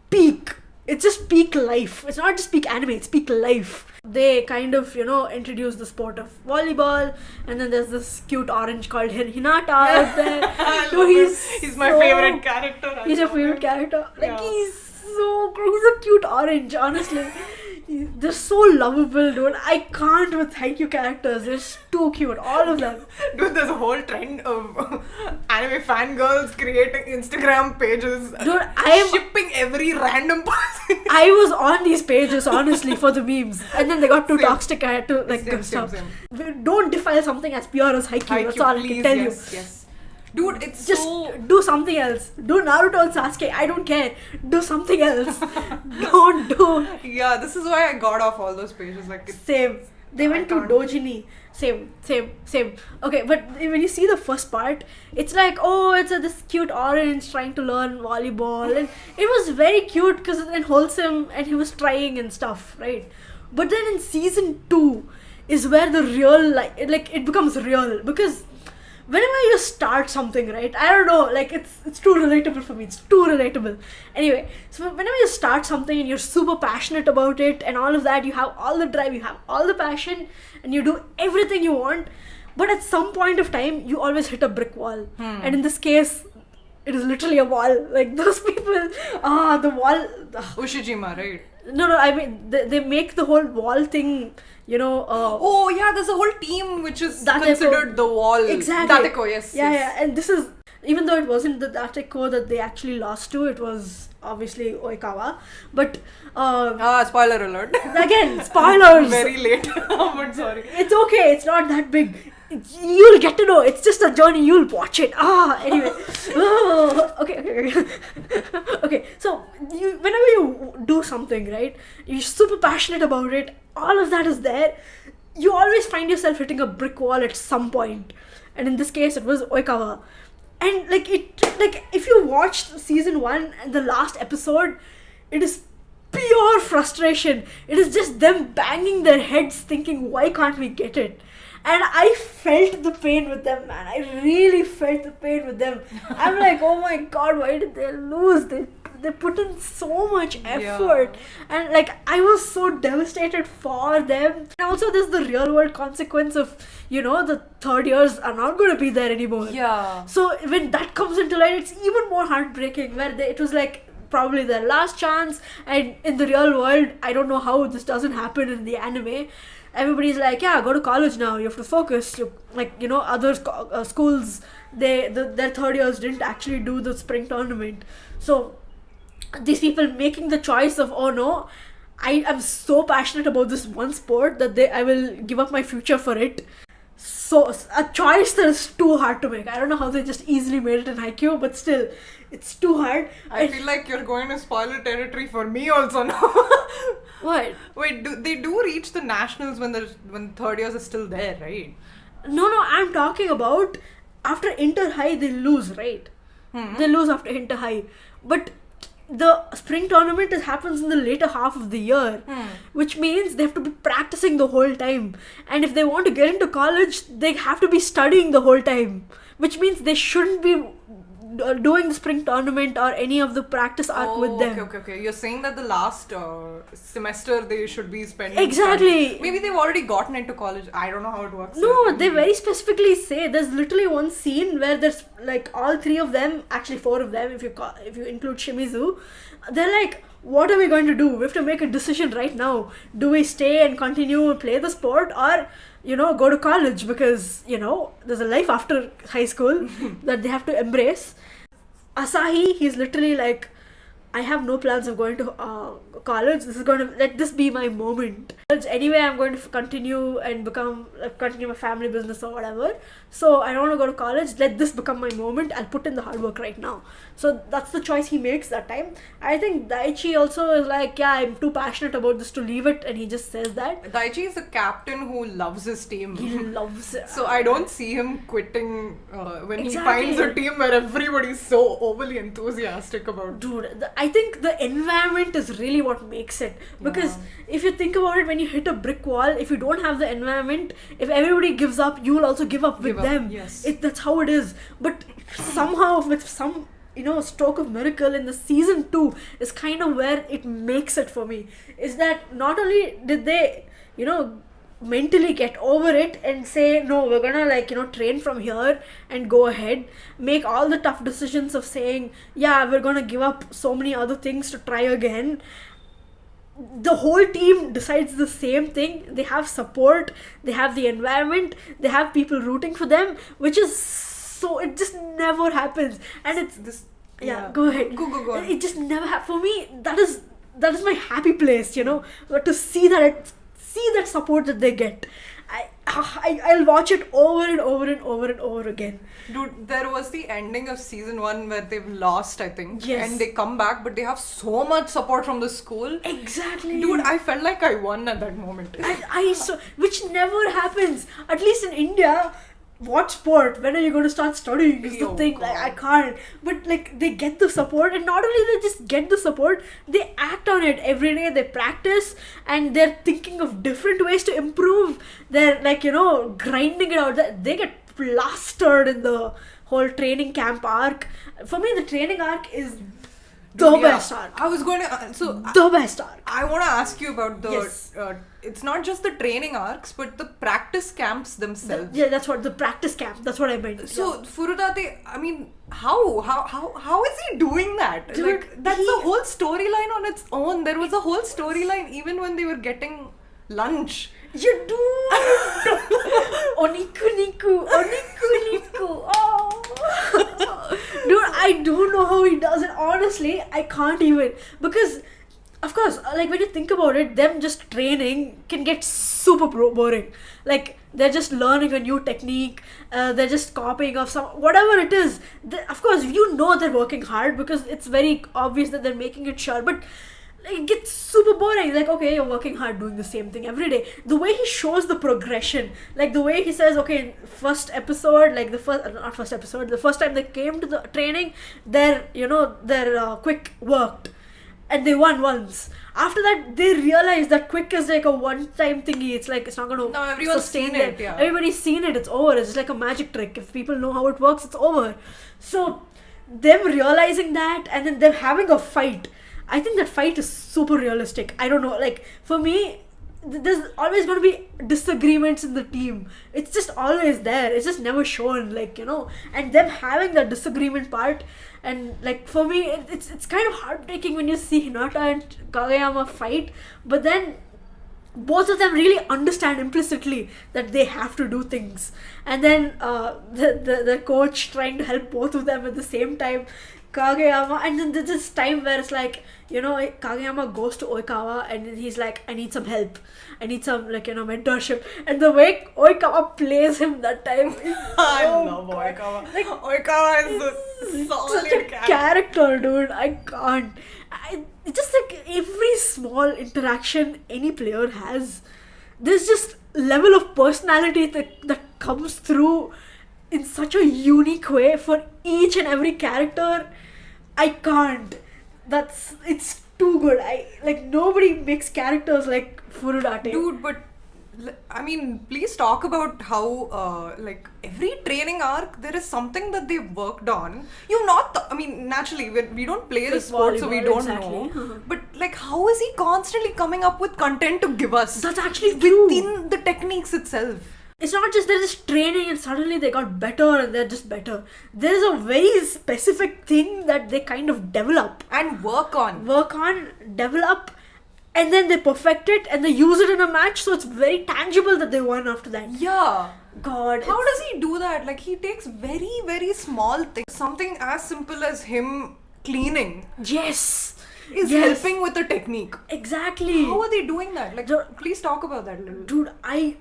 peak. It's just peak life. It's not just peak anime, it's peak life. They kind of, introduce the sport of volleyball, and then there's this cute orange called Hinata out there. He's my favorite character. He's your favorite character. Like, he's so great. He's a cute orange, honestly. They're so lovable, dude. I can't with Haikyuu characters. They're too cute, all of them. Dude, there's a whole trend of anime fangirls creating Instagram pages. Dude, I'm shipping every random person. I was on these pages, honestly, for the memes. And then they got too toxic. I had to stop. Don't defile something as pure as Haikyuu. That's all I can tell you. Yes. Dude, it's just do something else. Do Naruto and Sasuke. I don't care. Do something else. Don't do. Yeah, this is why I got off all those pages. Same. They went to Dojini. Same. Okay, but when you see the first part, it's like, it's this cute orange trying to learn volleyball, and it was very cute because it's wholesome, and he was trying and stuff, right? But then in season 2 is where the real it becomes real, because whenever you start something, right, I don't know, it's too relatable for me. It's too relatable. Anyway, so whenever you start something and you're super passionate about it and all of that, you have all the drive, you have all the passion, and you do everything you want, but at some point of time, you always hit a brick wall. And in this case, it is literally a wall. Like, those people, the wall. Ushijima, right? No, I mean they make the whole wall thing, you know. Oh yeah, there's a whole team which is Dateko. considered the wall. Exactly. Dateko, yes. Yeah, yes. yeah, and this is, even though it wasn't the Dateko that they actually lost to, it was obviously Oikawa. But Spoiler alert. again, spoilers. Very late. But sorry. It's okay. It's not that big. You'll get to know. It's just a journey. You'll watch it. Anyway. Okay. Okay. So whenever you do something, right, you're super passionate about it. All of that is there. You always find yourself hitting a brick wall at some point. And in this case, it was Oikawa. And like if you watched season 1 and the last episode, it is pure frustration. It is just them banging their heads thinking, why can't we get it? And I felt the pain with them, man. I really felt the pain with them. I'm like, oh my god, why did they lose? They put in so much effort. Yeah. And like, I was so devastated for them. And also there's the real world consequence of, you know, the third years are not going to be there anymore. Yeah. So when that comes into light, it's even more heartbreaking, where it was like probably their last chance. And in the real world, I don't know how this doesn't happen in the anime. Everybody's like, yeah, go to college now. You have to focus. Other schools, their third years didn't actually do the spring tournament. So these people making the choice of, oh no, I am so passionate about this one sport that I will give up my future for it. So a choice that is too hard to make. I don't know how they just easily made it in Haikyuu, but still, it's too hard. I feel like you're going to spoiler territory for me also now. What? Wait, they do reach the nationals when third years is still there, right? No, I'm talking about after Inter High they lose, right? They lose after Inter High, but the spring tournament happens in the later half of the year, which means they have to be practicing the whole time. And if they want to get into college, they have to be studying the whole time, which means they shouldn't be doing the spring tournament or any of the practice arc with them. Okay. You're saying that the last semester they should be spending. Exactly. Studying. Maybe they've already gotten into college. I don't know how it works. No, they very specifically say there's literally one scene where there's like all three of them, actually four of them if you include Shimizu. They're like, what are we going to do? We have to make a decision right now. Do we stay and continue and play the sport, or go to college, because there's a life after high school that they have to embrace. Asahi, he's literally like, I have no plans of going to college. Let this be my moment. Anyway, I'm going to continue and continue my family business or whatever. So I don't want to go to college. Let this become my moment. I'll put in the hard work right now. So that's the choice he makes that time. I think Daichi also is like, yeah, I'm too passionate about this to leave it, and he just says that. Daichi is the captain who loves his team. He loves it. So I don't see him quitting when he finds a team where everybody's so overly enthusiastic about. Dude, I think the environment is really what makes it. Because if you think about it, when you hit a brick wall, if you don't have the environment, if everybody gives up, you will also give up with them. Yes. That's how it is. But somehow, with some stroke of miracle in the season 2 is kind of where it makes it for me. Is that not only did they, mentally get over it and say, no, we're gonna train from here and go ahead, make all the tough decisions of saying, yeah, we're gonna give up so many other things to try again. The whole team decides the same thing. They have support, they have the environment, they have people rooting for them, which is so, it just never happens. And it's this. Yeah, go ahead. Go on. It just never happens. For me, that is my happy place, but to see that support that they get. I'll watch it over and over and over and over again. Dude, there was the ending of season 1 where they've lost, I think. Yes. And they come back, but they have so much support from the school. Exactly. Dude, I felt like I won at that moment. Which never happens. At least in India, what sport? When are you going to start studying? Is the thing. Like, I can't. But they get the support, and not only they just get the support, they act on it every day. They practice, and they're thinking of different ways to improve. They're grinding it out. They get plastered in the whole training camp arc. For me, the training arc is The Dude, best arc. I was going to The best arc. I want to ask you about the Yes. it's not just the training arcs but the practice camps themselves. Yeah, that's what the practice camp. That's what I meant. So Furutate, I mean, how is he doing that? Dude, like that's a whole storyline on its own. There was a whole storyline even when they were getting lunch. You do. Oniku niku. Oh. Dude, I don't know how he does it. Honestly, I can't even. Because, of course, like when you think about it, them just training can get super boring. Like, they're just learning a new technique. They're just copying of some, whatever it is. Of course, you know they're working hard because it's very obvious that they're making it sure. But like, it gets super boring. Like, okay, you're working hard doing the same thing every day. The way he shows the progression, like the way he says, okay, first episode, like the first time they came to the training, their quick worked and they won once. After that, they realized that quick is like a one-time thingy. It's like, it's not going to everyone's sustain seen it, yeah. Everybody's seen it. It's over. It's like a magic trick. If people know how it works, it's over. So, them realizing that and then them having a fight, I think that fight is super realistic. I don't know, like, for me, there's always going to be disagreements in the team. It's just always there. It's just never shown, like, and them having that disagreement part, and like, for me, it's kind of heartbreaking when you see Hinata and Kageyama fight, but then both of them really understand implicitly that they have to do things. And then the coach trying to help both of them at the same time, Kageyama, and then there's this time where it's like, Kageyama goes to Oikawa and he's like, I need some help. I need some, mentorship. And the way Oikawa plays him that time is I love Oikawa. Like, Oikawa is a solid such a character, dude. I can't. It's just like every small interaction any player has, there's just level of personality that comes through in such a unique way for each and every character. I can't. It's too good. Nobody makes characters like Furudate. Dude, but I mean, please talk about how every training arc there is something that they've worked on. Naturally we don't play the sport, so we don't exactly. know. But like, how is he constantly coming up with content to give us? That's actually true. Within the techniques itself. It's not just they're just training and suddenly they got better and they're just better. There's a very specific thing that they kind of develop. And work on, develop, and then they perfect it and they use it in a match, so it's very tangible that they won after that. Yeah. God. How does he do that? Like, he takes very, very small things. Something as simple as him cleaning. Yes. Is helping with the technique. Exactly. How are they doing that? Like, please talk about that a little. Dude, I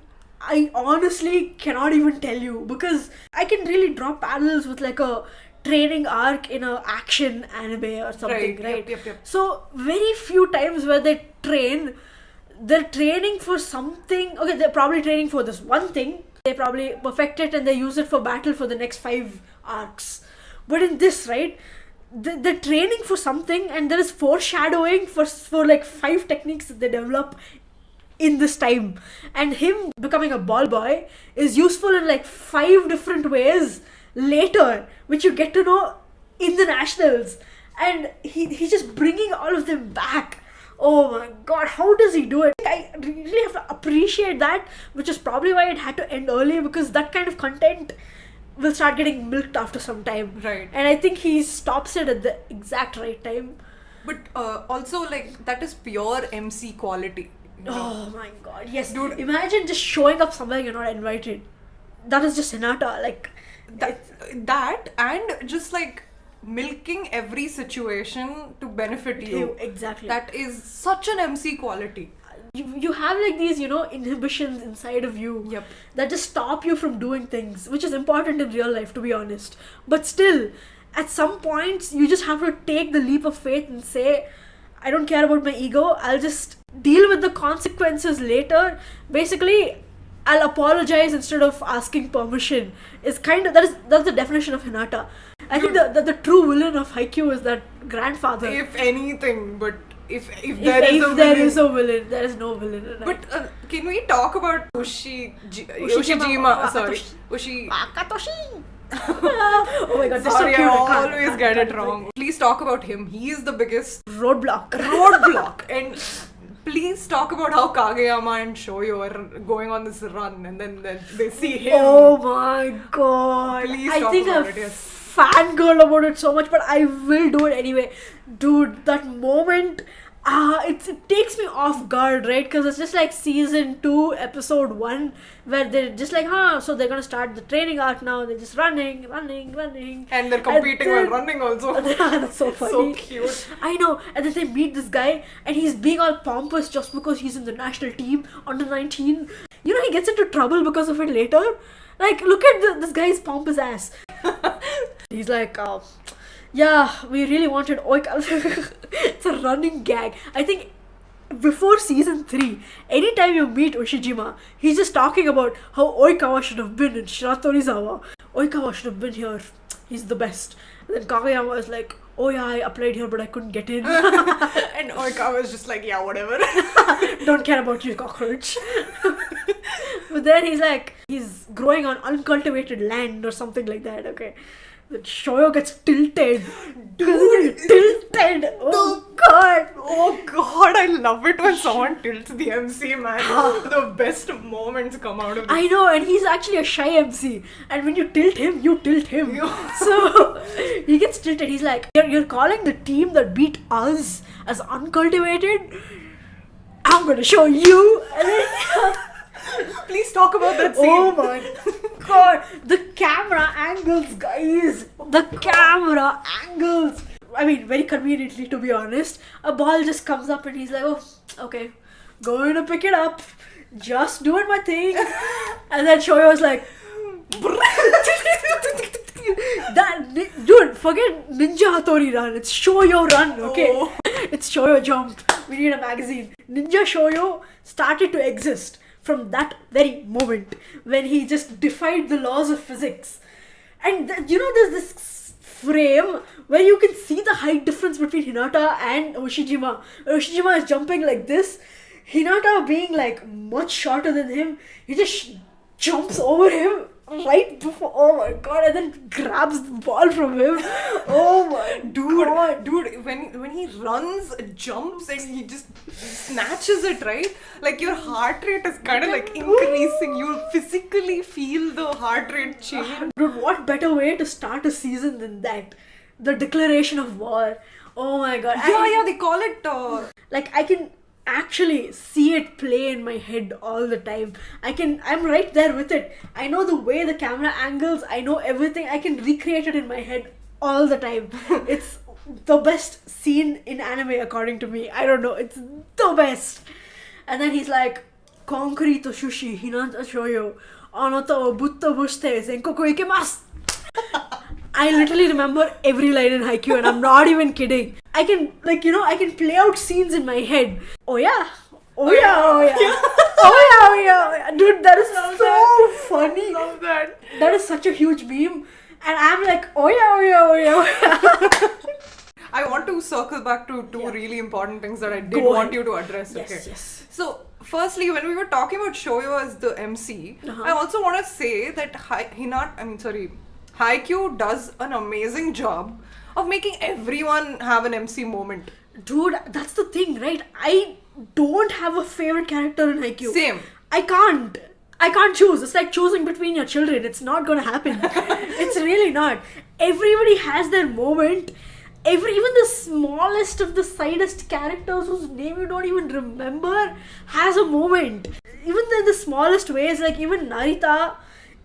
honestly cannot even tell you, because I can really draw parallels with like a training arc in a action anime or something, right? Yep. So very few times where they train, they're training for something. Okay, they're probably training for this one thing. They probably perfect it and they use it for battle for the next 5 arcs. But in this, right, they're training for something and there is foreshadowing for like 5 techniques that they develop in this time. And him becoming a ball boy is useful in like 5 different ways later, which you get to know in the nationals. And he's just bringing all of them back. Oh my god, how does he do it? I really have to appreciate that, which is probably why it had to end early, because that kind of content will start getting milked after some time. Right. And I think he stops it at the exact right time. But also, like, that is pure MC quality. Oh my god, yes. Dude, imagine just showing up somewhere you're not invited. That is just Hinata, like... That and just like milking every situation to benefit you. Exactly. That is such an MC quality. You have like these, inhibitions inside of you that just stop you from doing things, which is important in real life, to be honest. But still, at some points, you just have to take the leap of faith and say, I don't care about my ego, I'll just deal with the consequences later. Basically, I'll apologize instead of asking permission. It's kind of, that's the definition of Hinata. I think the true villain of Haikyuu is that grandfather. If anything, but if there is a villain, there is no villain. Right? But can we talk about Ushijima? Sorry, Ushi. Oh my god, that's Sorry, so cute. I always get it wrong. Please talk about him. He is the biggest Roadblock. And please talk about how Kageyama and Shoyo are going on this run, and then they see him. Oh my god. Please I talk think about I it, yes. fangirl about it so much, but I will do it anyway. Dude, that moment, it takes me off guard, right? Because it's just like season 2, episode 1, where they're just like, so they're gonna start the training arc now. They're just running. And they're competing while running also. That's so funny. So cute. I know. And then they meet this guy, and he's being all pompous just because he's in the national team, under 19. You know, he gets into trouble because of it later. Like, look at this guy's pompous ass. He's like, yeah, we really wanted Oikawa. It's a running gag. I think before season 3, anytime you meet Ushijima, he's just talking about how Oikawa should have been in Shiratorizawa. Oikawa should have been here. He's the best. And then Kageyama is like, oh yeah, I applied here but I couldn't get in. And Oikawa is just like, yeah, whatever. Don't care about you, cockroach. But then he's growing on uncultivated land or something like that, okay? Then Shoyo gets tilted. Dude, tilted! Oh god! Oh god, I love it when someone tilts the MC, man. The best moments come out of this. I know, and he's actually a shy MC. And when you tilt him, you tilt him. So, he gets tilted. He's like, you're calling the team that beat us as uncultivated? I'm gonna show you! And then, please talk about that scene. oh my god! The camera angles, guys! The camera angles! I mean, very conveniently, to be honest. A ball just comes up and he's like, oh, okay, going to pick it up. Just doing my thing. And then Shoyo's like, dude, forget Ninja Hattori run. It's Shoyo run, okay? Oh. It's Shoyo Jump. We need a magazine. Ninja Shoyo started to exist from that very moment when he just defied the laws of physics. And there's this frame where you can see the height difference between Hinata and Ushijima. Ushijima is jumping like this. Hinata being like much shorter than him, he just jumps over him right before, oh my god, and then grabs the ball from him. Oh my god. Dude, when he runs, jumps, and he just snatches it, right? Like your heart rate is kind of like increasing. You physically feel the heart rate change. Dude, what better way to start a season than that? The declaration of war. Oh my god. Yeah, they call it... Like, I can actually see it play in my head all the time. I'm right there with it. I know the way the camera angles, I know everything. I can recreate it in my head all the time. It's the best scene in anime according to me. I don't know, it's the best. And then he's like, concrete sushi hinata shoyo anata wa butta bushite senkoku ikemasu. I literally remember every line in Haikyuu, and I'm not even kidding. I can play out scenes in my head. Oh yeah. Oh yeah. Dude, that is so funny. Love that. That is such a huge meme. And I'm like, oh yeah. I want to circle back to two really important things that I did want you to address. Yes. So, firstly, when we were talking about Shoyo as the MC, I also want to say that Haikyuu does an amazing job of making everyone have an MC moment. Dude, that's the thing, right? I don't have a favorite character in Haikyuu. Same. I can't choose. It's like choosing between your children. It's not gonna happen. It's really not. Everybody has their moment. Even the smallest of the sidest characters whose name you don't even remember has a moment. Even in the smallest ways, like even Narita,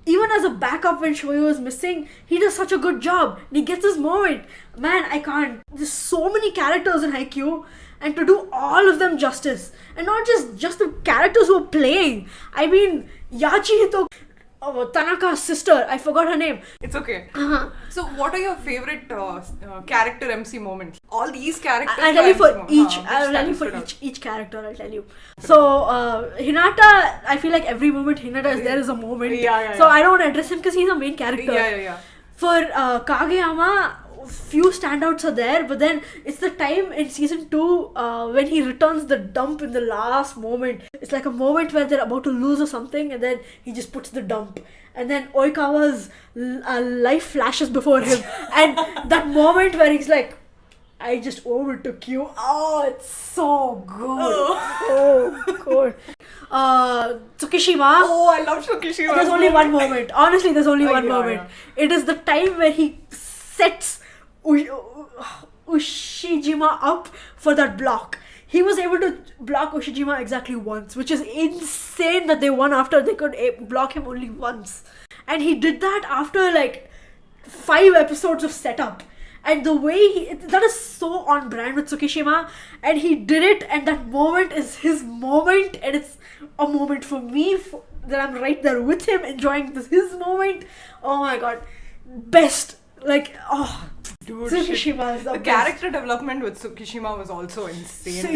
even as a backup when Shoyo is missing, he does such a good job. He gets his moment. Man, I can't. There's so many characters in Haikyuu, and to do all of them justice. And not just the characters who are playing. I mean, Yachihito, Tanaka's sister, I forgot her name. It's okay. So, what are your favorite character MC moments? All these characters. I'll tell you for each. I'll tell you for each character. I'll tell you. So Hinata, I feel like every moment Hinata is there is a moment. Yeah. So I don't want to address him because he's a main character. Yeah. For Kageyama, few standouts are there, but then it's the time in season 2 when he returns the dump in the last moment. It's like a moment where they're about to lose or something, and then he just puts the dump, and then Oikawa's life flashes before him, and that moment where he's like, I just overtook you. Oh, it's so good. Oh good. Tsukishima. Oh, I love Tsukishima. There's only one moment. Honestly, there's only one moment. Yeah. It is the time where he sets Ushijima up for that block. He was able to block Ushijima exactly once, which is insane that they won after they could block him only once. And he did that after like 5 episodes of setup. And the way that is so on brand with Tsukishima, and he did it, and that moment is his moment, and it's a moment for me that I'm right there with him, enjoying his moment. Oh my god, best. Like, oh, dude, Tsukishima is the best. Character development with Tsukishima was also insane. So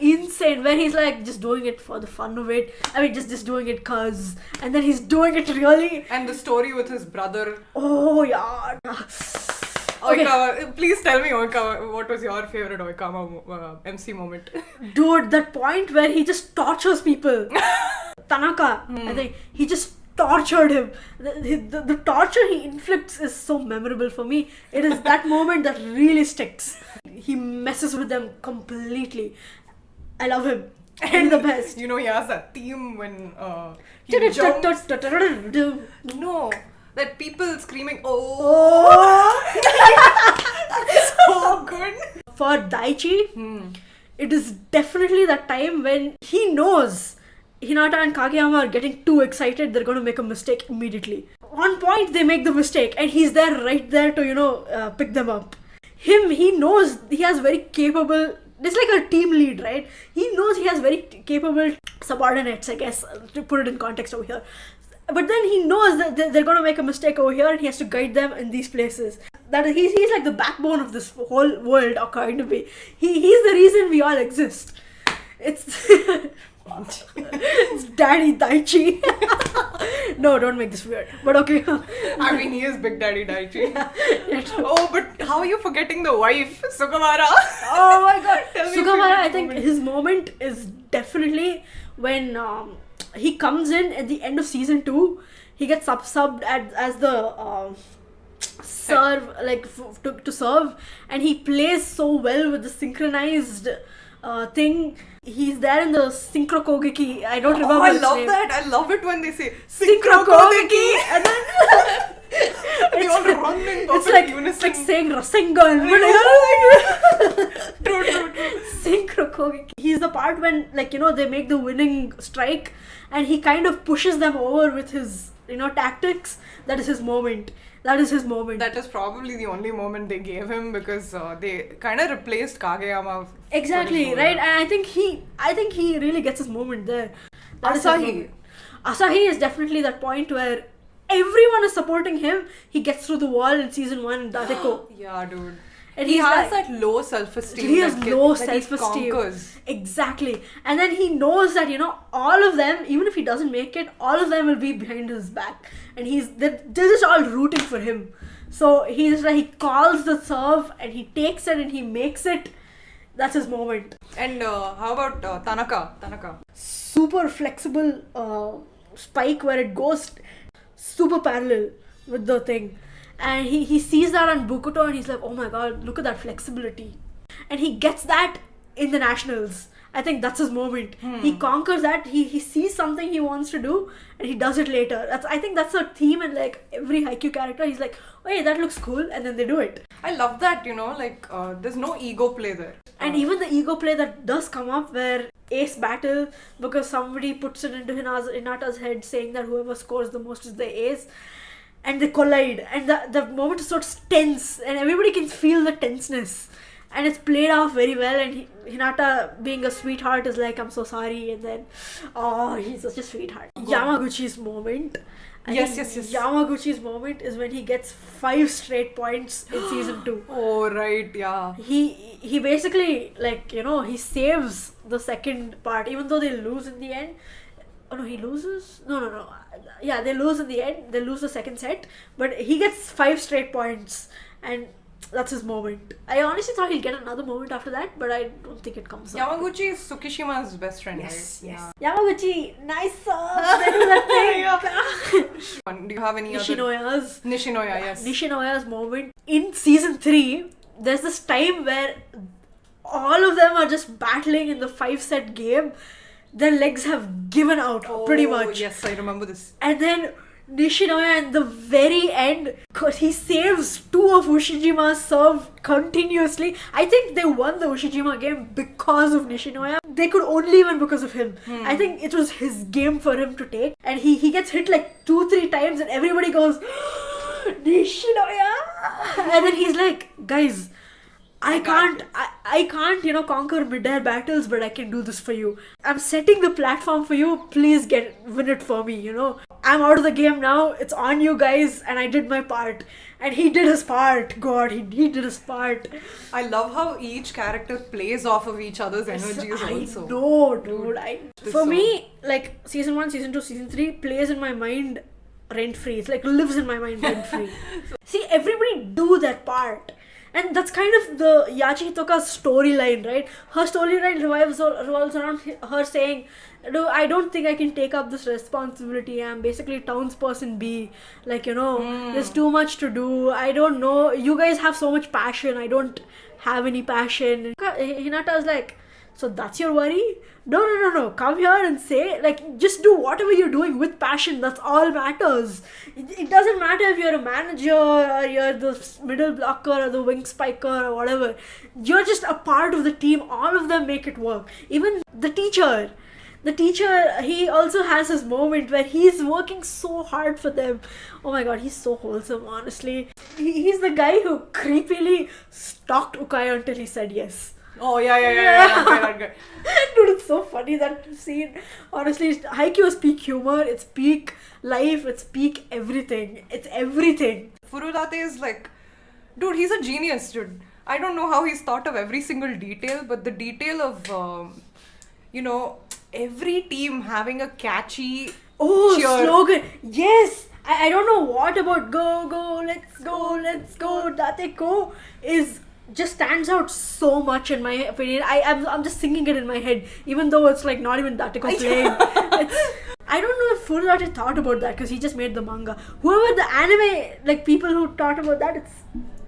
insane. Where he's like just doing it for the fun of it. I mean, just doing it cause, and then he's doing it really. And the story with his brother. Oh yeah. Oikawa, please tell me, Oikawa, what was your favorite Oikawa MC moment? Dude, that point where he just tortures people. Tanaka, I think he just tortured him. The torture he inflicts is so memorable for me. It is that moment that really sticks. He messes with them completely. I love him. And the best. You know, he has that theme when he jumps. No. That people screaming, oh! So good. For Daichi, it is definitely that time when he knows Hinata and Kageyama are getting too excited, they're going to make a mistake immediately. One point they make the mistake, and he's there right there to, pick them up. He knows he has very capable, it's like a team lead, right? He knows he has very capable subordinates, I guess, to put it in context over here. But then he knows that they're going to make a mistake over here, and he has to guide them in these places. That he's like the backbone of this whole world, according to me. He's the reason we all exist. It's it's Daddy Daichi. No, don't make this weird. But okay. I mean, he is Big Daddy Daichi. Oh, but how are you forgetting the wife, Sugawara? Oh my god. Sugawara, I think his moment is definitely when he comes in at the end of season 2. He gets subbed as the serve, like to serve, and he plays so well with the synchronized thing. He's there in the synchro kogeki. I don't remember. Oh, I his love name. that. I love it when they say synchro kogeki, and then they all run in perfect it's like unison. It's like saying Rasengan. True. Synchro kogeki. He's the part when they make the winning strike, and he kind of pushes them over with his tactics. That is his moment. That is probably the only moment they gave him, because they kind of replaced Kageyama. Exactly, right? And I think he really gets his moment there. Asahi is definitely that point where everyone is supporting him. He gets through the wall in season 1, Dadeko. Yeah, dude. And he has that low self-esteem. He has low self-esteem. Exactly. And then he knows that, all of them, even if he doesn't make it, all of them will be behind his back. And they're just all rooting for him. So he calls the serve, and he takes it, and he makes it. That's his moment. And how about Tanaka? Super flexible spike where it goes super parallel with the thing. And he sees that on Bukuto, and he's like, oh my god, look at that flexibility. And he gets that in the Nationals. I think that's his moment. He conquers that. He sees something he wants to do, and he does it later. I think that's a theme in like every Haikyuu character. He's like, oh hey, that looks cool, and then they do it. I love that, there's no ego play there. And even the ego play that does come up where ace battle, because somebody puts it into Hinata's head saying that whoever scores the most is the ace. And they collide, and the moment is sort of tense, and everybody can feel the tenseness, and it's played off very well. And Hinata, being a sweetheart, is like, I'm so sorry, and then he's such a sweetheart. Yamaguchi's moment. Yes. Yamaguchi's moment is when he gets 5 straight points in season 2. Oh right, yeah. He basically he saves the second part, even though they lose in the end. Oh no, he loses? No. Yeah, they lose in the end. They lose the second set. But he gets 5 straight points. And that's his moment. I honestly thought he'll get another moment after that, but I don't think it comes up. Yamaguchi is Tsukishima's best friend, Yes, right? yes. Yamaguchi, nice subs. They do that thing. Do you have any other? Nishinoya, yes. Nishinoya's moment. In season 3, there's this time where all of them are just battling in the 5-set game. Their legs have given out, pretty much. Yes, I remember this. And then Nishinoya at the very end, he saves 2 of Ushijima's serve continuously. I think they won the Ushijima game because of Nishinoya. They could only win because of him. I think it was his game for him to take. And he gets hit like 2-3 times and everybody goes, Nishinoya! And then he's like, guys, I can't, conquer mid-air battles, but I can do this for you. I'm setting the platform for you. Please win it for me, I'm out of the game now. It's on you guys, and I did my part. And he did his part. God, he did his part. I love how each character plays off of each other's energies also. I know, dude. For me, like, season 1, season 2, season 3 plays in my mind rent-free. It's like lives in my mind rent-free. See, everybody do that part. And that's kind of the Yachi Hitoka's storyline, right? Her storyline revolves around her saying, no, I don't think I can take up this responsibility. I'm basically townsperson B. Like, there's too much to do. I don't know. You guys have so much passion. I don't have any passion. Hinata's like, so that's your worry? No. Come here and say, like, just do whatever you're doing with passion. That's all matters. It doesn't matter if you're a manager or you're the middle blocker or the wing spiker or whatever. You're just a part of the team. All of them make it work. Even the teacher, he also has his moment where he's working so hard for them. Oh my god, he's so wholesome, honestly. He's the guy who creepily stalked Ukai until he said yes. Oh, yeah. Okay. Dude, it's so funny, that scene. Honestly, Haikyuu is peak humor, it's peak life, it's peak everything. It's everything. Furudate is like, dude, he's a genius, dude. I don't know how he's thought of every single detail, but the detail of, every team having a catchy cheer. Slogan. Yes! I don't know what about go, let's go, Date go is just stands out so much in my opinion. I'm just singing it in my head, even though it's like not even Dateko playing. I don't know if Furudate thought about that because he just made the manga. Whoever the anime like people who thought about that,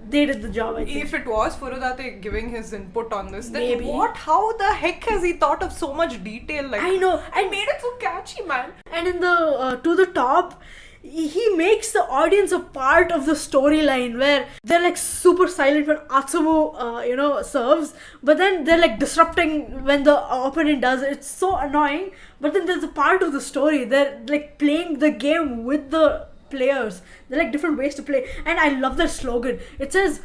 they did the job, I think. If it was Furudate giving his input on this, then maybe. How the heck has he thought of so much detail? Like, I know, and made it so catchy, man. And in the To the Top, he makes the audience a part of the storyline where they're like super silent when Atsumu, serves, but then they're like disrupting when the opponent does it. It's so annoying, but then there's a part of the story. They're like playing the game with the players. They're like different ways to play, and I love their slogan. It says,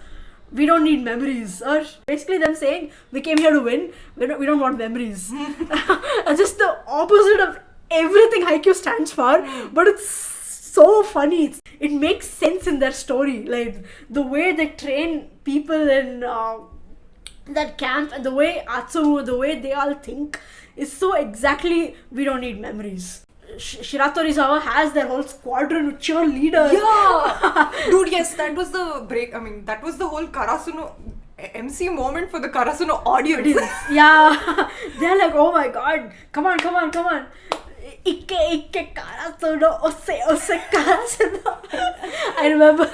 we don't need memories, or basically them saying, we came here to win, we don't want memories. It's just the opposite of everything Haikyuu stands for, but it's so funny. It makes sense in their story, like the way they train people in that camp, and the way Atsumu, the way they all think is so exactly, we don't need memories. Shiratorizawa has their whole squadron of cheerleaders. Yeah! Dude, yes, that was the break. I mean, that was the whole Karasuno MC moment for the Karasuno audience. Yeah. They're like, oh my god, come on. Ikke Karasuno, ose Karasuno. I remember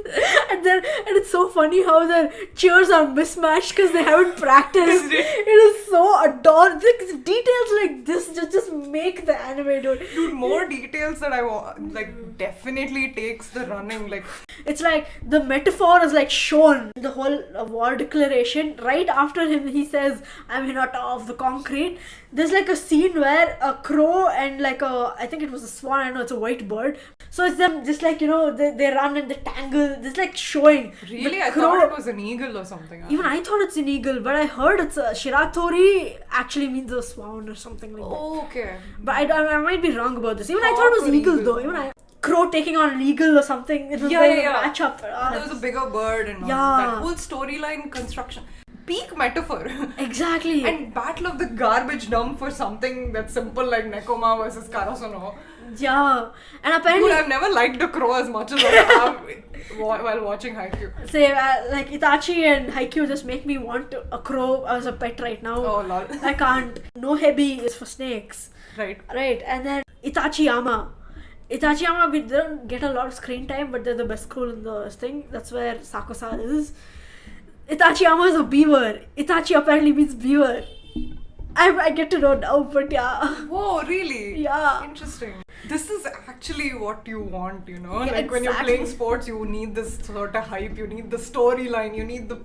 and it's so funny how their cheers are mismatched because they haven't practiced. It is so adorable. Details like this just make the anime, dude. More details that I want, like, definitely takes the running. Like, it's like the metaphor is like shown. The whole war declaration, right after he says, I'm Hinata of the concrete, there's like a scene where a crow and like I think it was a swan, I know it's a white bird. So it's them just like, they run and they tangle. It's like showing. Really? I thought it was an eagle or something. Even I thought it's an eagle, but I heard it's a Shiratori actually means a swan or something like that. Oh, okay. But I might be wrong about this. Even I thought it was eagle though. Crow taking on an eagle or something. It was like a matchup. There was a bigger bird and all. That whole storyline construction. Peak metaphor. Exactly. And battle of the garbage dump for something that's simple like Nekoma versus Karasuno. Yeah. And apparently... Dude, I've never liked the crow as much as I have while watching Haikyuu. Say, like Itachi and Haikyuu just make me want a crow as a pet right now. Oh, lol. I can't. No hebi is for snakes. Right. Right. And then Itachiyama. Itachiyama, we don't get a lot of screen time, but they're the best school in the thing. That's where Sakusa is. Itachiyama is a beaver. Itachi apparently means beaver. I get to know now, but yeah. Whoa, really? Yeah. Interesting. This is actually what you want, you know? Yeah, like when you're exactly. playing sports, you need this sort of hype, you need the storyline, you need the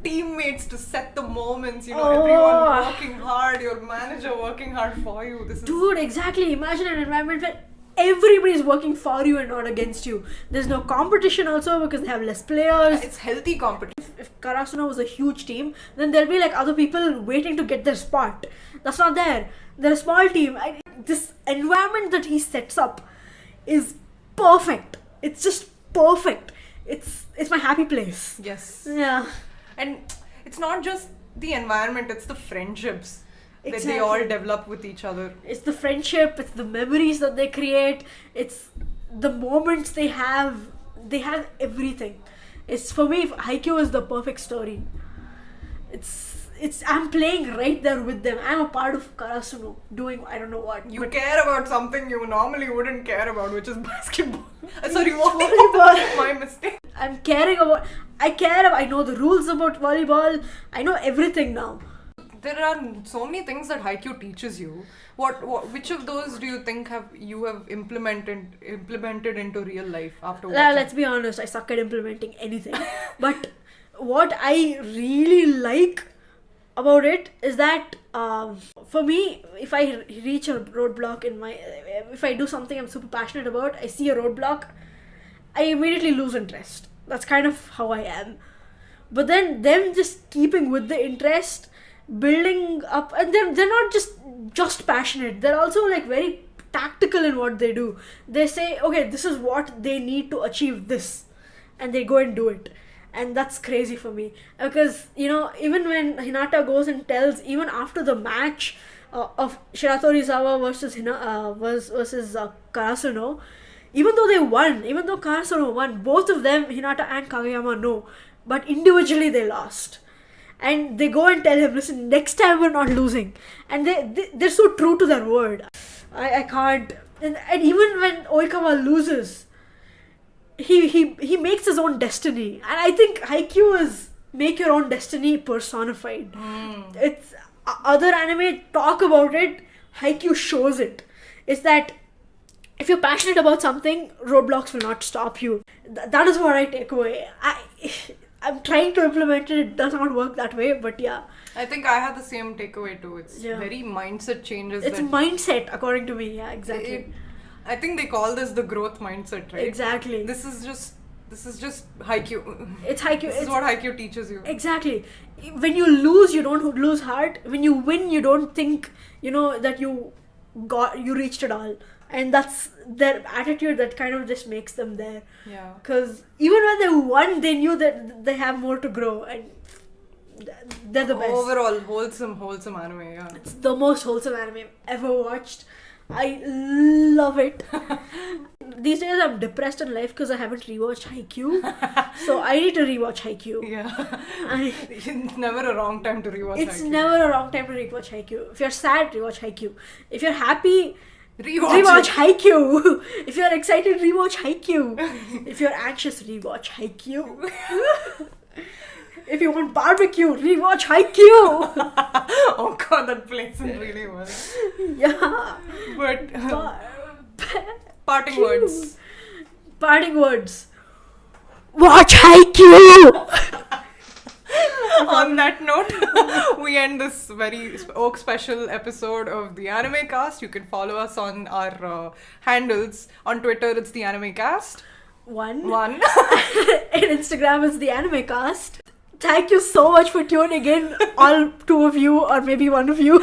teammates to set the moments, you know, everyone working hard, your manager working hard for you. This is... Dude, exactly. Imagine an environment where everybody is working for you and not against you. There's no competition also because they have less players. It's healthy competition. If Karasuno was a huge team, then there'll be like other people waiting to get their spot. That's not there. They're a small team. This environment that he sets up is perfect. It's just perfect. It's my happy place. Yes. Yeah. And it's not just the environment, it's the friendships that Exactly. they all develop with each other. It's the friendship, it's the memories that they create, it's the moments they have. They have everything. It's, for me, Haikyuu is the perfect story. I'm playing right there with them. I'm a part of Karasuno doing I don't know what. You but care about something you normally wouldn't care about, which is basketball. Sorry, volleyball. My mistake. I'm caring about. I know the rules about volleyball. I know everything now. There are so many things that Haikyuu teaches you. Which of those do you think you have implemented into real life after watching? Let's be honest, I suck at implementing anything. But what I really like about it is that for me, if I reach a roadblock if I do something I'm super passionate about, I see a roadblock, I immediately lose interest. That's kind of how I am. But then them just keeping with the interest, building up, and they're not just passionate, they're also like very tactical in what they do. They say, okay, this is what they need to achieve this, and they go and do it. And that's crazy for me, because you know, even when Hinata goes and tells, even after the match of Shiratorizawa versus Karasuno, even though Karasuno won, both of them, Hinata and Kageyama, know, but individually they lost. And they go and tell him, listen, next time we're not losing. And they're so true to their word. I can't. And even when Oikawa loses, he makes his own destiny. And I think Haikyuu is make your own destiny personified. It's other anime talk about it, Haikyuu shows it. It's that if you're passionate about something, roadblocks will not stop you. That is what I take away. I'm trying to implement it. It does not work that way, but yeah. I think I had the same takeaway too. It's very mindset changes. It's mindset, according to me. Yeah, exactly. I think they call this the growth mindset, right? Exactly. This is just Haikyuu. It's Haikyuu. This is what Haikyuu teaches you. Exactly. When you lose, you don't lose heart. When you win, you don't think, that you reached it all. And that's their attitude that kind of just makes them there. Yeah. Because even when they won, they knew that they have more to grow, and they're the best. Overall, wholesome anime, yeah. It's the most wholesome anime I've ever watched. I love it. These days I'm depressed in life because I haven't rewatched Haikyuu. So I need to rewatch Haikyuu. Yeah. It's never a wrong time to rewatch Haikyuu. It's never a wrong time to rewatch Haikyuu. If you're sad, rewatch Haikyuu. If you're happy, rewatch Haikyuu. If you're excited, rewatch Haikyuu. If you're anxious, rewatch Haikyuu. If you want barbecue, rewatch Haikyuu. Oh god, that plays in really well. Yeah. But parting words. Watch Haikyuu. On that note, we end this very Oak special episode of the Anime Cast. You can follow us on our handles. On Twitter, it's the Anime Cast. One. And Instagram is the Anime Cast. Thank you so much for tuning in, all two of you, or maybe one of you.